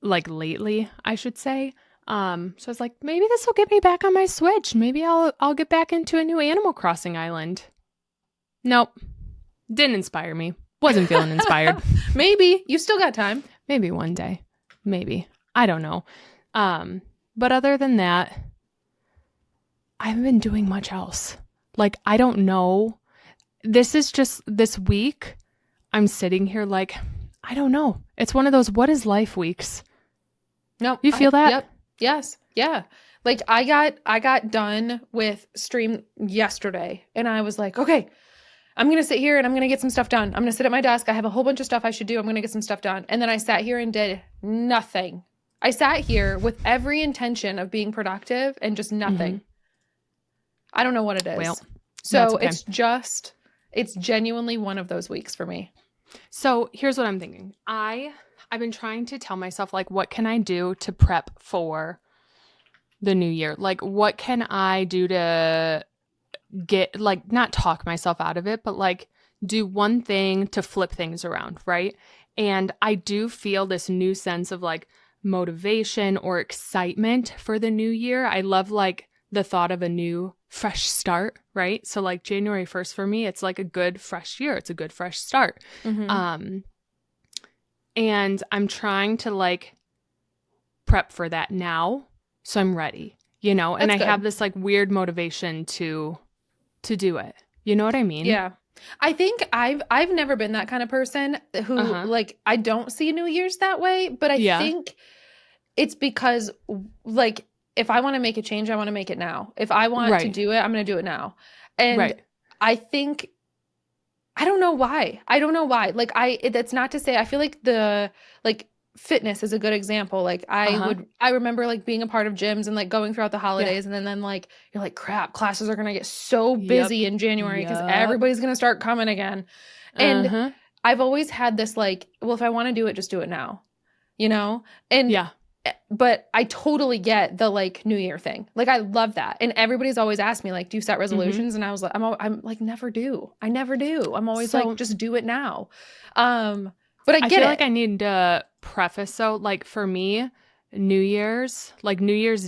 like lately, I should say. So I was like, maybe this will get me back on my Switch. Maybe I'll get back into a new Animal Crossing island. Nope. Didn't inspire me. Wasn't feeling inspired. Maybe. You still got time. Maybe one day. Maybe. I don't know. But other than that, I haven't been doing much else. Like, I don't know. This is just this week. I'm sitting here like, I don't know. It's one of those what is life weeks. No. You feel that? Yep. Yes. Yeah. Like I got done with stream yesterday and I was like, okay, I'm going to sit here and I'm going to get some stuff done. I'm going to sit at my desk. I have a whole bunch of stuff I should do. I'm going to get some stuff done. And then I sat here and did nothing. I sat here with every intention of being productive and just nothing. I don't know what it is. Well, so okay. It's genuinely one of those weeks for me. So here's what I'm thinking. I've been trying to tell myself, like, what can I do to prep for the new year? Like, what can I do to get, like, not talk myself out of it, but like do one thing to flip things around, right? And I do feel this new sense of like motivation or excitement for the new year. I love like the thought of a new fresh start, right? So like January 1st for me, it's like a good fresh year. It's a good fresh start. And I'm trying to like prep for that now. So I'm ready, you know, and I have this like weird motivation to do it. You know what I mean? Yeah. I think I've never been that kind of person who like, I don't see New Year's that way, but I think it's because like, if I want to make a change, I want to make it now. If I want to do it, I'm going to do it now. And I think, I don't know why. Like that's not to say, I feel like fitness is a good example. Like I remember like being a part of gyms and like going throughout the holidays and then like, you're like, crap, classes are going to get so busy in January because everybody's going to start coming again. And I've always had this like, well, if I want to do it, just do it now, you know? And but I totally get the like New Year thing. Like I love that. And everybody's always asked me like, do you set resolutions? And I was like, I'm like, never do. I never do. I'm always like, just do it now. But I feel like I need to preface. So like for me, New Year's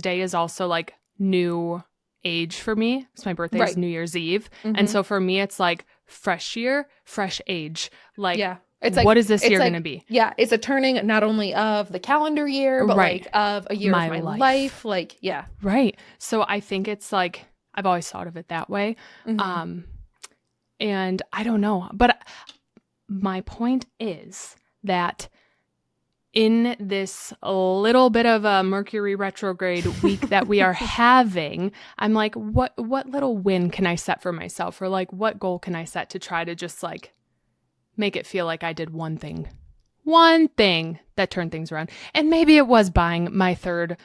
Day is also like new age for me. So my birthday is New Year's Eve. And so for me, it's like fresh year, fresh age. Like, it's like, what is this year going to be? Yeah. It's a turning not only of the calendar year, but like of a year of my life. Like, yeah. Right. So I think it's like, I've always thought of it that way. And I don't know, but my point is that in this little bit of a Mercury retrograde week that we are having, I'm like, what little win can I set for myself? Or like, what goal can I set to try to just like make it feel like I did one thing that turned things around. And maybe it was buying my third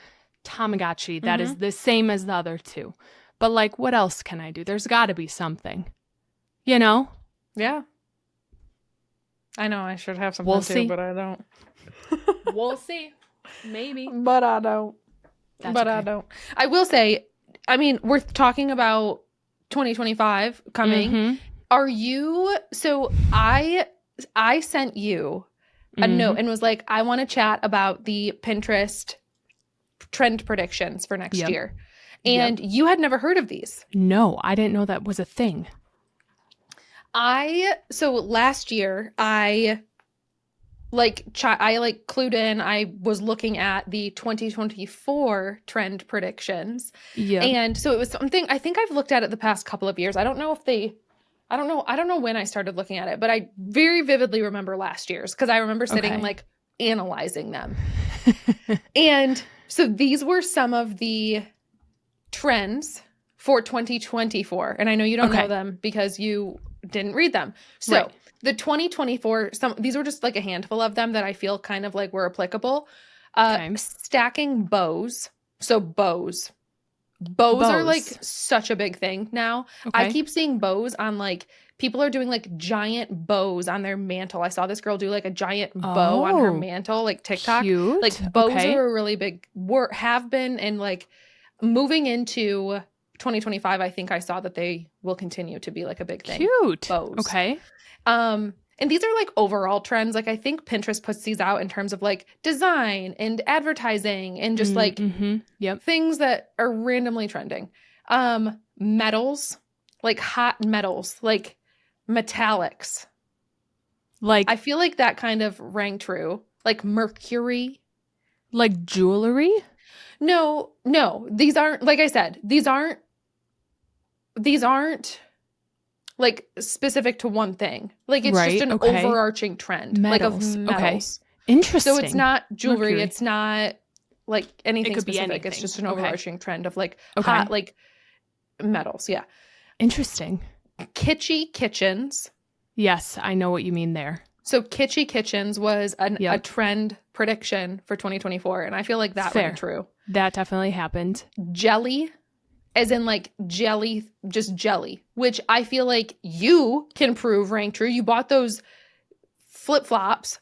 Tamagotchi that is the same as the other two. But like, what else can I do? There's got to be something, you know? Yeah. I know I should have something too, but I don't. We'll see. Maybe. But I don't. I don't. I will say, I mean, we're talking about 2025 coming. Are you, so I sent you a note and was like, I want to chat about the Pinterest trend predictions for next year. And you had never heard of these. No, I didn't know that was a thing. So last year I clued in. I was looking at the 2024 trend predictions. Yeah. And so it was something I think I've looked at it the past couple of years. I don't know when I started looking at it, but I very vividly remember last year's because I remember sitting and like analyzing them. And so these were some of the trends for 2024. And I know you don't know them because you didn't read them. So the 2024, these were just like a handful of them that I feel kind of like were applicable. Stacking bows. So bows. Bows are like such a big thing now. I keep seeing bows on like people are doing like giant bows on their mantle. I saw this girl do like a giant bow on her mantle, like TikTok. Cute. Like bows are a really big have been, and like moving into 2025, I think I saw that they will continue to be like a big thing. Cute. Bows. Okay. And these are like overall trends. Like I think Pinterest puts these out in terms of like design and advertising and just like things that are randomly trending. Metals, like hot metals, like metallics. Like I feel like that kind of rang true. Like mercury. Like jewelry? No. These aren't, like I said, these aren't like specific to one thing. Like it's just an overarching trend. Metals. Like of metals. Okay. Interesting. So it's not jewelry. Mercury. It's not like anything it could specific. Be anything. It's just an overarching trend of like hot like metals. Yeah. Interesting. Kitschy kitchens. Yes, I know what you mean there. So kitschy kitchens was a trend prediction for 2024. And I feel like that rang true. That definitely happened. Jelly. As in like jelly, just jelly, which I feel like you can prove rang true. You bought those flip-flops,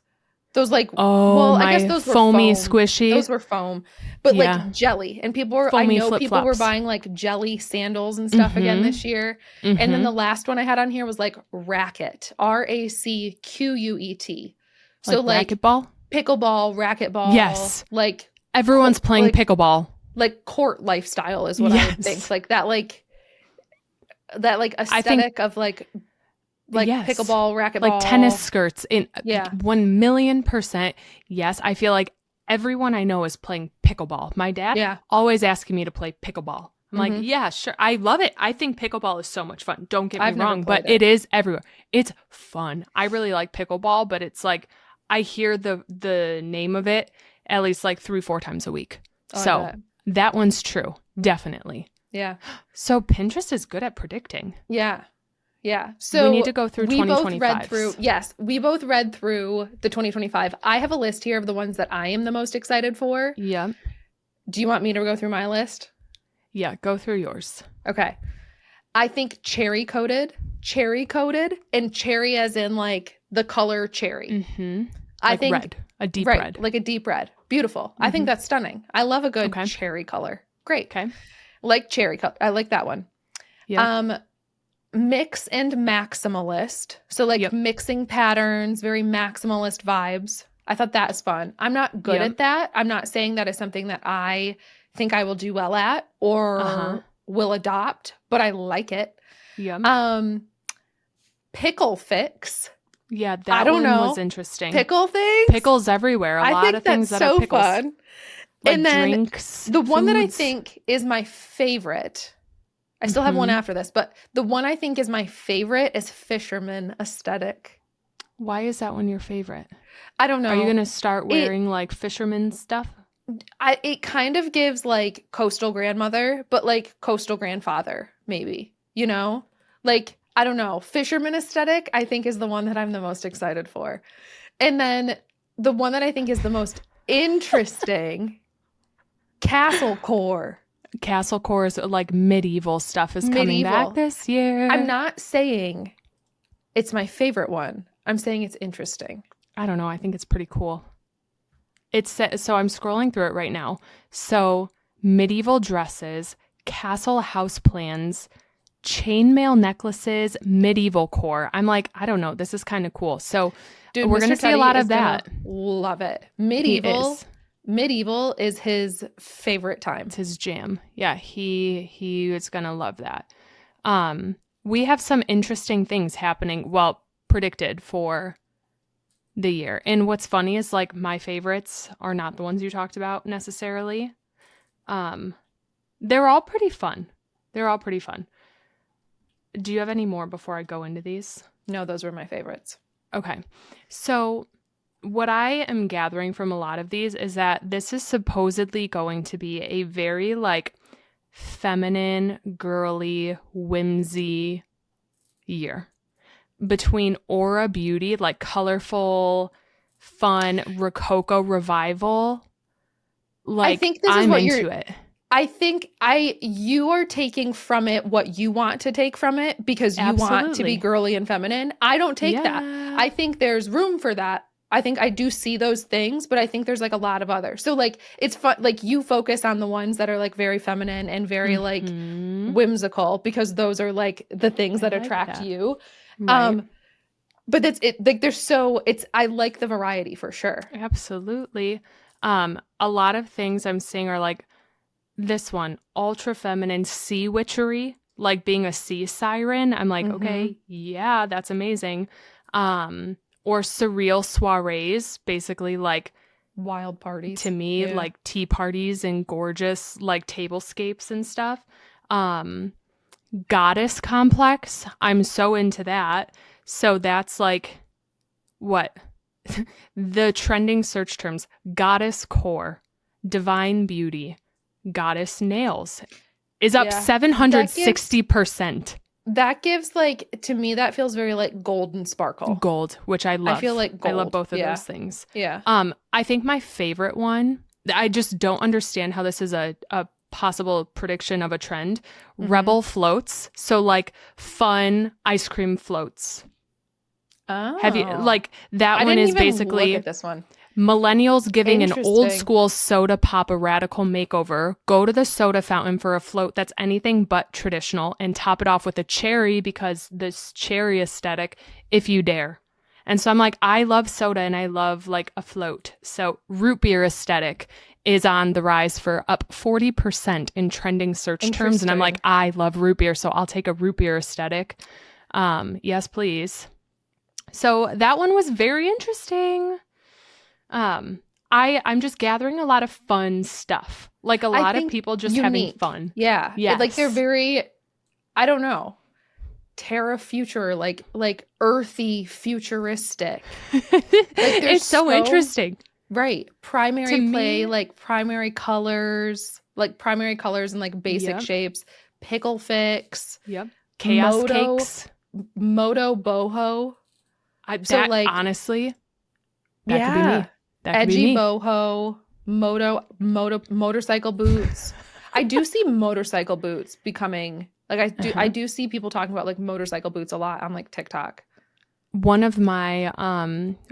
those like, I guess those were foamy, foam. squishy. Those were foam, but like jelly. And people were, foamy I know flip-flops. People were buying like jelly sandals and stuff again this year. And then the last one I had on here was like racket, RACQUET. So like racquetball? Pickleball, racquetball. Yes. Like everyone's playing pickleball. Like court lifestyle is what I would think. Like that aesthetic of like pickleball, racquetball. Like tennis skirts in 1,000,000%. Yes. I feel like everyone I know is playing pickleball. My dad always asking me to play pickleball. I'm like, yeah, sure. I love it. I think pickleball is so much fun. Don't get me wrong, but it is everywhere. It's fun. I really like pickleball, but it's like I hear the name of it at least like 3-4 times a week. So that one's true. Definitely. Yeah. So Pinterest is good at predicting. Yeah. So we need to go through 2025. We both read through the 2025. I have a list here of the ones that I am the most excited for. Yeah. Do you want me to go through my list? Yeah, go through yours. Okay. I think cherry coated, and cherry as in like the color cherry. I think red, a deep red. Like a deep red. Beautiful. I think that's stunning. I love a good cherry color. Great. Okay. Like cherry color. I like that one. Yeah. Mix and maximalist. So like mixing patterns, very maximalist vibes. I thought that was fun. I'm not good at that. I'm not saying that is something that I think I will do well at or will adopt, but I like it. Yeah. Pickle fix. Yeah, that one was interesting. Pickle things? Pickles everywhere. A lot of things that are pickles. Fun. Like and then drinks, the one that I think is my favorite, I still have one after this, but the one I think is my favorite is fisherman aesthetic. Why is that one your favorite? I don't know. Are you going to start wearing like fisherman stuff? It kind of gives like coastal grandmother, but like coastal grandfather, maybe, you know? Like, I don't know. Fisherman aesthetic, I think, is the one that I'm the most excited for. And then the one that I think is the most interesting, castle core. Castle core is like medieval stuff is coming back this year. I'm not saying it's my favorite one. I'm saying it's interesting. I don't know. I think it's pretty cool. So I'm scrolling through it right now. So medieval dresses, castle house plans, chainmail necklaces, medieval core. I'm like, I don't know. This is kind of cool. So we're going to see a lot of that. Love it. Medieval is his favorite time. It's his jam. Yeah, he is going to love that. We have some interesting things happening, predicted for the year. And what's funny is like my favorites are not the ones you talked about necessarily. They're all pretty fun. Do you have any more before I go into these? No, those were my favorites. Okay. So what I am gathering from a lot of these is that this is supposedly going to be a very like feminine, girly, whimsy year. Between aura beauty, like colorful, fun, Rococo revival. Like, I think this is I'm into it. I think you are taking from it what you want to take from it because you want to be girly and feminine. I don't take that. I think there's room for that. I think I do see those things, but I think there's like a lot of others. So like it's fun, like you focus on the ones that are like very feminine and very like whimsical because those are like the things that attract you. Right. But that's it, like I like the variety for sure. Absolutely. A lot of things I'm seeing are like this one, ultra feminine sea witchery, like being a sea siren. I'm like, okay, yeah, that's amazing. Or surreal soirees, basically like wild parties. To me, like tea parties and gorgeous like tablescapes and stuff. Goddess complex. I'm so into that. So that's like what? The trending search terms: goddess core, divine beauty, goddess nails is up 760%. That gives like, to me, that feels very like gold and sparkle. Gold, which I love. I feel like gold. I love both of those things. Yeah. I think my favorite one, I just don't understand how this is a possible prediction of a trend. Rebel floats. So like fun ice cream floats. Oh. Have you like that one is basically look at this one. Millennials giving an old school soda pop a radical makeover. Go to the soda fountain for a float that's anything but traditional and top it off with a cherry because this cherry aesthetic, if you dare. And so I'm like, I love soda and I love like a float. So root beer aesthetic is on the rise for up 40% in trending search terms. And I'm like, I love root beer, so I'll take a root beer aesthetic. Yes, please. So that one was very interesting. I'm just gathering a lot of fun stuff. Like a lot of people just having fun. Yeah. Yes. Like they're very, I don't know, terra future, like earthy, futuristic. Like it's so interesting. Right. Primary play, like primary colors and like basic shapes. Pickle fix. Yep. Chaos cakes. Moto boho. Honestly, that could be me. That edgy could be me. Boho, motorcycle boots. I do see motorcycle boots becoming like I do see people talking about like motorcycle boots a lot on like TikTok. One of my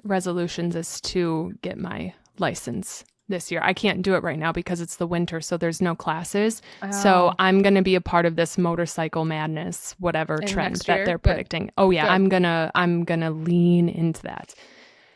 resolutions is to get my license this year. I can't do it right now because it's the winter, so there's no classes. Oh. So I'm going to be a part of this motorcycle madness, whatever trend that they're predicting. Oh yeah, good. I'm gonna lean into that.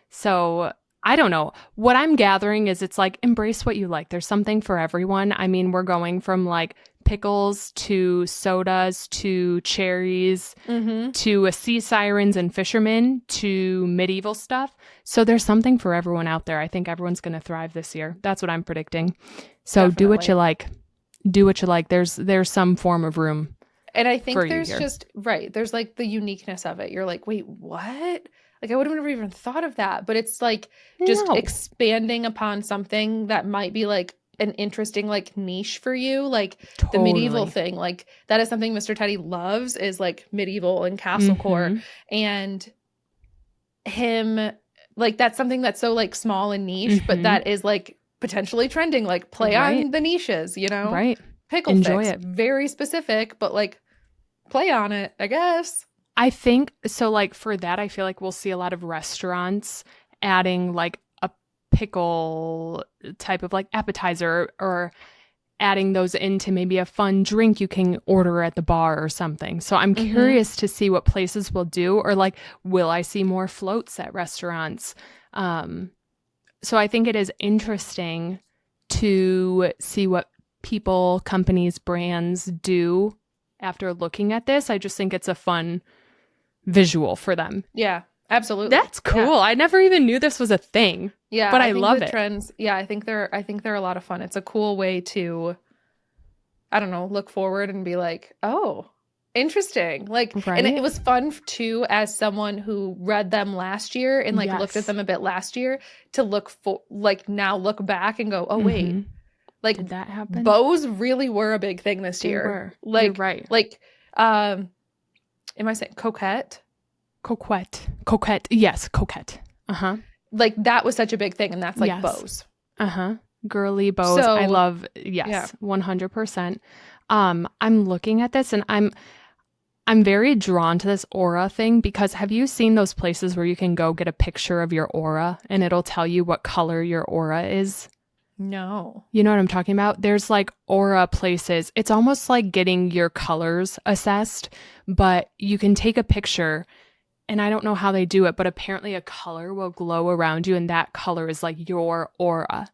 So I don't know. What I'm gathering is it's like embrace what you like. There's something for everyone. I mean, we're going from like pickles to sodas to cherries to sea sirens and fishermen to medieval stuff. So there's something for everyone out there. I think everyone's going to thrive this year. That's what I'm predicting. So Definitely. Do what you like. Do what you like. There's some form of room. And I think there's just there's like the uniqueness of it. You're like, wait, what? Like I would have never even thought of that. But it's like just expanding upon something that might be like an interesting like niche for you, like the medieval thing, like that is something Mr. Teddy loves, is like medieval and castlecore, and him like that's something that's so like small and niche, but that is like potentially trending, like play on the niches, you know, pickle enjoy fix, it, very specific, but like play on it, I guess. I think so. Like for that, I feel like we'll see a lot of restaurants adding like pickle type of like appetizer or adding those into maybe a fun drink you can order at the bar or something. So I'm curious to see what places will do, or like, will I see more floats at restaurants? So I think it is interesting to see what people, companies, brands do after looking at this. I just think it's a fun visual for them. Yeah. Absolutely. That's cool. Yeah. I never even knew this was a thing. Yeah. But I love it. Trends. Yeah, I think they're a lot of fun. It's a cool way to, I don't know, look forward and be like, oh, interesting. Like, and it was fun too, as someone who read them last year and like looked at them a bit last year, to look for like now look back and go, oh wait, like did that happen? Bows really were a big thing this year. Like, you're right. Like, am I saying coquette? Coquette. Yes, coquette. Like that was such a big thing, and that's like bows. Girly bows. So, I love, yes, 100%. I'm looking at this and I'm very drawn to this aura thing because have you seen those places where you can go get a picture of your aura and it'll tell you what color your aura is? no. You know what I'm talking about? There's like aura places. It's almost like getting your colors assessed, but you can take a picture and I don't know how they do it, but apparently a color will glow around you and that color is like your aura.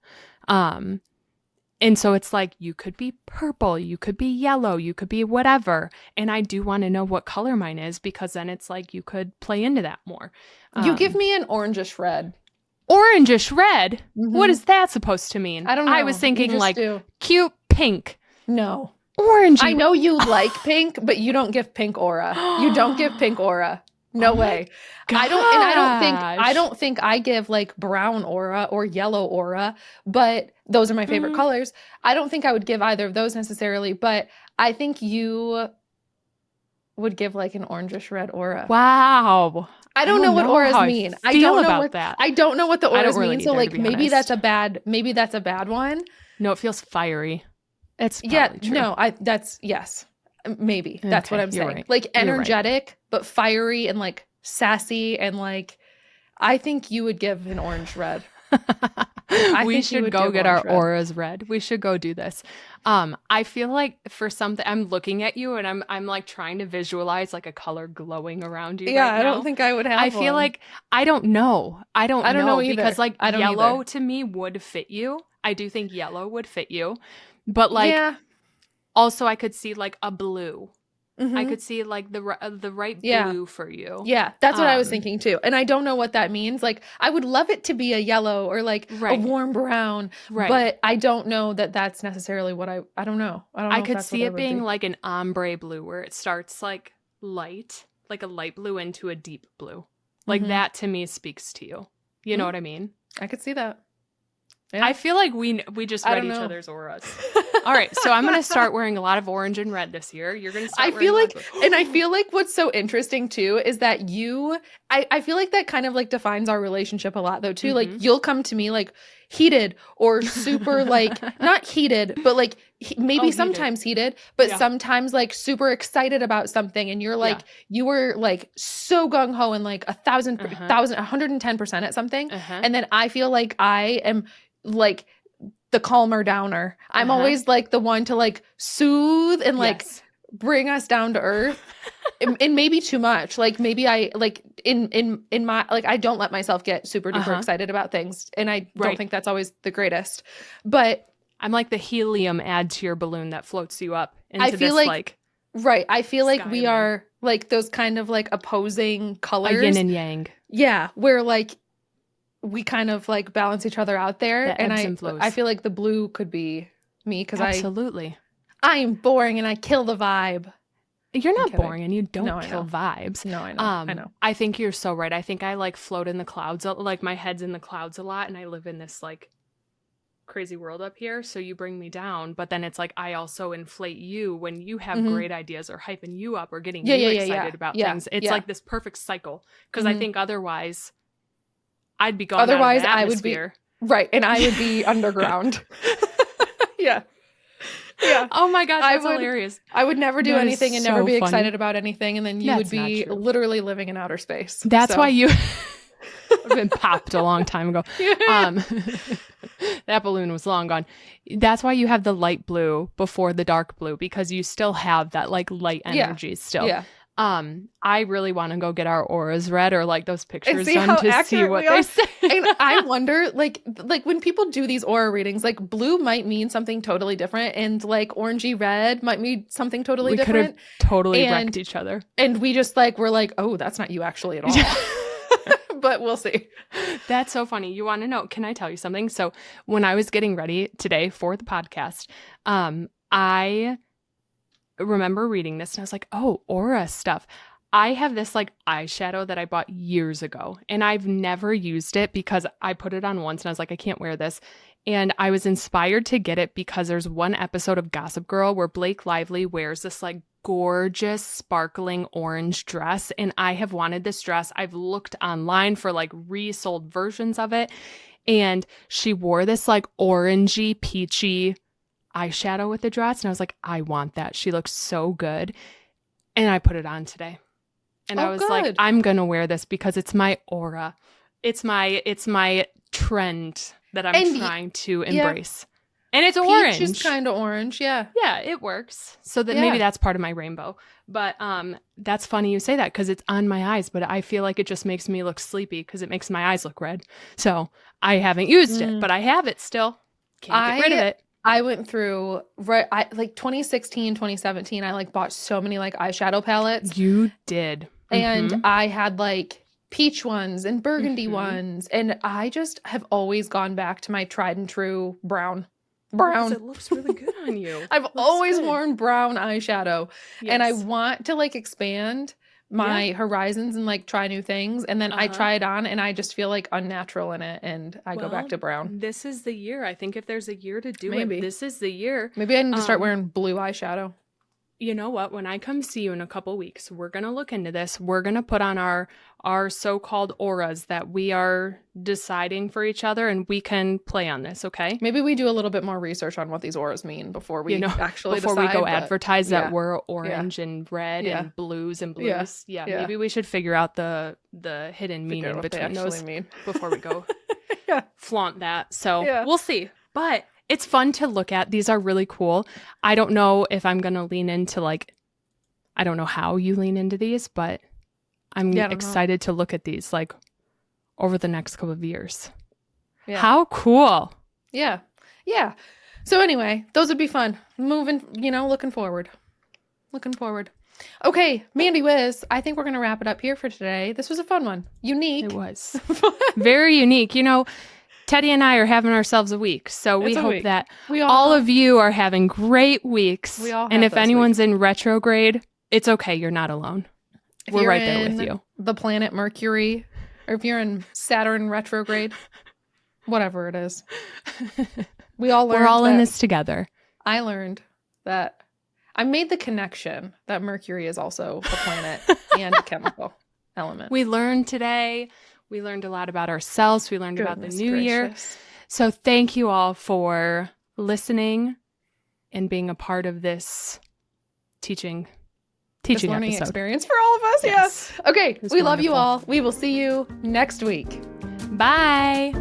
And so it's like you could be purple, you could be yellow, you could be whatever. And I do want to know what color mine is because then it's like you could play into that more. You give me an orangish red. Orangish red? What is that supposed to mean? I don't know. I was thinking like cute pink. No. Orangey. I know you like pink, but you don't give pink aura. You don't give pink aura. No way. Gosh. I don't think I give like brown aura or yellow aura, but those are my favorite colors. I don't think I would give either of those necessarily, but I think you would give like an orangish red aura. Wow. I don't know what auras mean. I don't know what that. I don't know what the auras really mean. So like maybe honest. that's a bad one. No, it feels fiery. It's probably true. No, yes. Maybe. That's what I'm saying. Right. Like energetic, but fiery and like sassy and like I think you would give an orange red. We should go get our auras red. We should go do this. I feel like for something I'm looking at you and I'm like trying to visualize like a color glowing around you. Yeah, right I now. don't think I would have I feel like I don't know. I don't know either. Because like yellow to me would fit you. I do think yellow would fit you. But like also I could see like a blue. I could see like the right blue for you. Yeah, that's what I was thinking too. And I don't know what that means. Like I would love it to be a yellow or like a warm brown, but I don't know that that's necessarily what I don't know. I could see it being like an ombre blue where it starts like light, like a light blue into a deep blue. Like that to me speaks to you. You know what I mean? I could see that. Yeah. I feel like we just read each other's auras. All right, so I'm going to start wearing a lot of orange and red this year. You're going to start and I feel like what's so interesting too is that I feel like that kind of like defines our relationship a lot though too. Like you'll come to me like heated or super like not heated, but like maybe sometimes heated, but sometimes like super excited about something. And you're like, you were like so gung ho and like 110% at something. And then I feel like I am like the calmer downer. I'm always like the one to like soothe and like bring us down to earth. And maybe too much. Like maybe I like in my like I don't let myself get super duper excited about things. And I don't think that's always the greatest. But I'm like the helium add to your balloon that floats you up into this like right. I feel like we are like those kind of like opposing colors. A yin and yang. Yeah. Where like we kind of like balance each other out there. The and ebbs and flows. I feel like the blue could be me because absolutely. I am boring and I kill the vibe. You're not boring and you don't kill vibes. No, I know. I know. I think you're so right. I think I like float in the clouds. Like my head's in the clouds a lot and I live in this like crazy world up here. So you bring me down. But then it's like I also inflate you when you have great ideas or hyping you up or getting you excited about things. It's like this perfect cycle. Because I think otherwise I'd be gone. Otherwise, out of the I would be right, and I would be underground. Yeah. Oh my gosh, that's hilarious. I would never do anything and never be excited about anything, and then you would be literally living in outer space. That's why you have been popped a long time ago. That balloon was long gone. That's why you have the light blue before the dark blue because you still have that like light energy still. Yeah. I really want to go get our auras read or like those pictures done to see what they say. And I wonder, like when people do these aura readings, like blue might mean something totally different, and like orangey red might mean something totally different. We could have totally wrecked each other, and we just like we're like, oh, that's not you actually at all. But we'll see. That's so funny. You want to know? Can I tell you something? So when I was getting ready today for the podcast, I remember reading this and I was like, oh, aura stuff. I have this like eyeshadow that I bought years ago and I've never used it because I put it on once and I was like, I can't wear this. And I was inspired to get it because there's one episode of Gossip Girl where Blake Lively wears this like gorgeous sparkling orange dress. And I have wanted this dress. I've looked online for like resold versions of it. And she wore this like orangey, peachy eyeshadow with the dress. And I was like, I want that. She looks so good. And I put it on today. And I was like, I'm going to wear this because it's my aura. It's my trend that I'm trying to embrace. And it's orange. Peach is kind of orange, yeah. Yeah, it works. So that maybe that's part of my rainbow. But that's funny you say that because it's on my eyes. But I feel like it just makes me look sleepy because it makes my eyes look red. So I haven't used it, but I have it still. Can't get rid of it. I went through, like 2016, 2017, I like bought so many like eyeshadow palettes. You did. And I had like peach ones and burgundy ones. And I just have always gone back to my tried and true brown. It looks really good on you. I've always worn brown eyeshadow. Yes. And I want to like expand my horizons and like try new things. And then I try it on and I just feel like unnatural in it. And I go back to brown. This is the year. I think if there's a year to do it, this is the year. Maybe I need to start wearing blue eyeshadow. You know what? When I come see you in a couple weeks, we're going to look into this. We're going to put on our so-called auras that we are deciding for each other, and we can play on this, okay? Maybe we do a little bit more research on what these auras mean before we actually before decide, we go advertise that we're orange and red and blues and blues. Yeah, maybe we should figure out the hidden meaning between those before we go flaunt that. So we'll see. But it's fun to look at. These are really cool. I don't know if I'm going to lean into like, I don't know how you lean into these, but I'm excited to look at these like over the next couple of years. Yeah. How cool. Yeah. Yeah. So anyway, those would be fun. Moving, looking forward. Okay, Mandy Wiz, I think we're going to wrap it up here for today. This was a fun one. Unique. It was. Very unique. Teddy and I are having ourselves a week, so we hope that all of you are having great weeks. And if anyone's in retrograde, it's okay. You're not alone. We're right there with you. The planet Mercury, or if you're in Saturn retrograde, whatever it is. We're all in this together. I learned that I made the connection that Mercury is also a planet and a chemical element. We learned today. We learned a lot about ourselves. We learned about the new year. So thank you all for listening and being a part of this teaching learning episode. Experience for all of us. Yes. Yeah. Okay. We love you all. We will see you next week. Bye.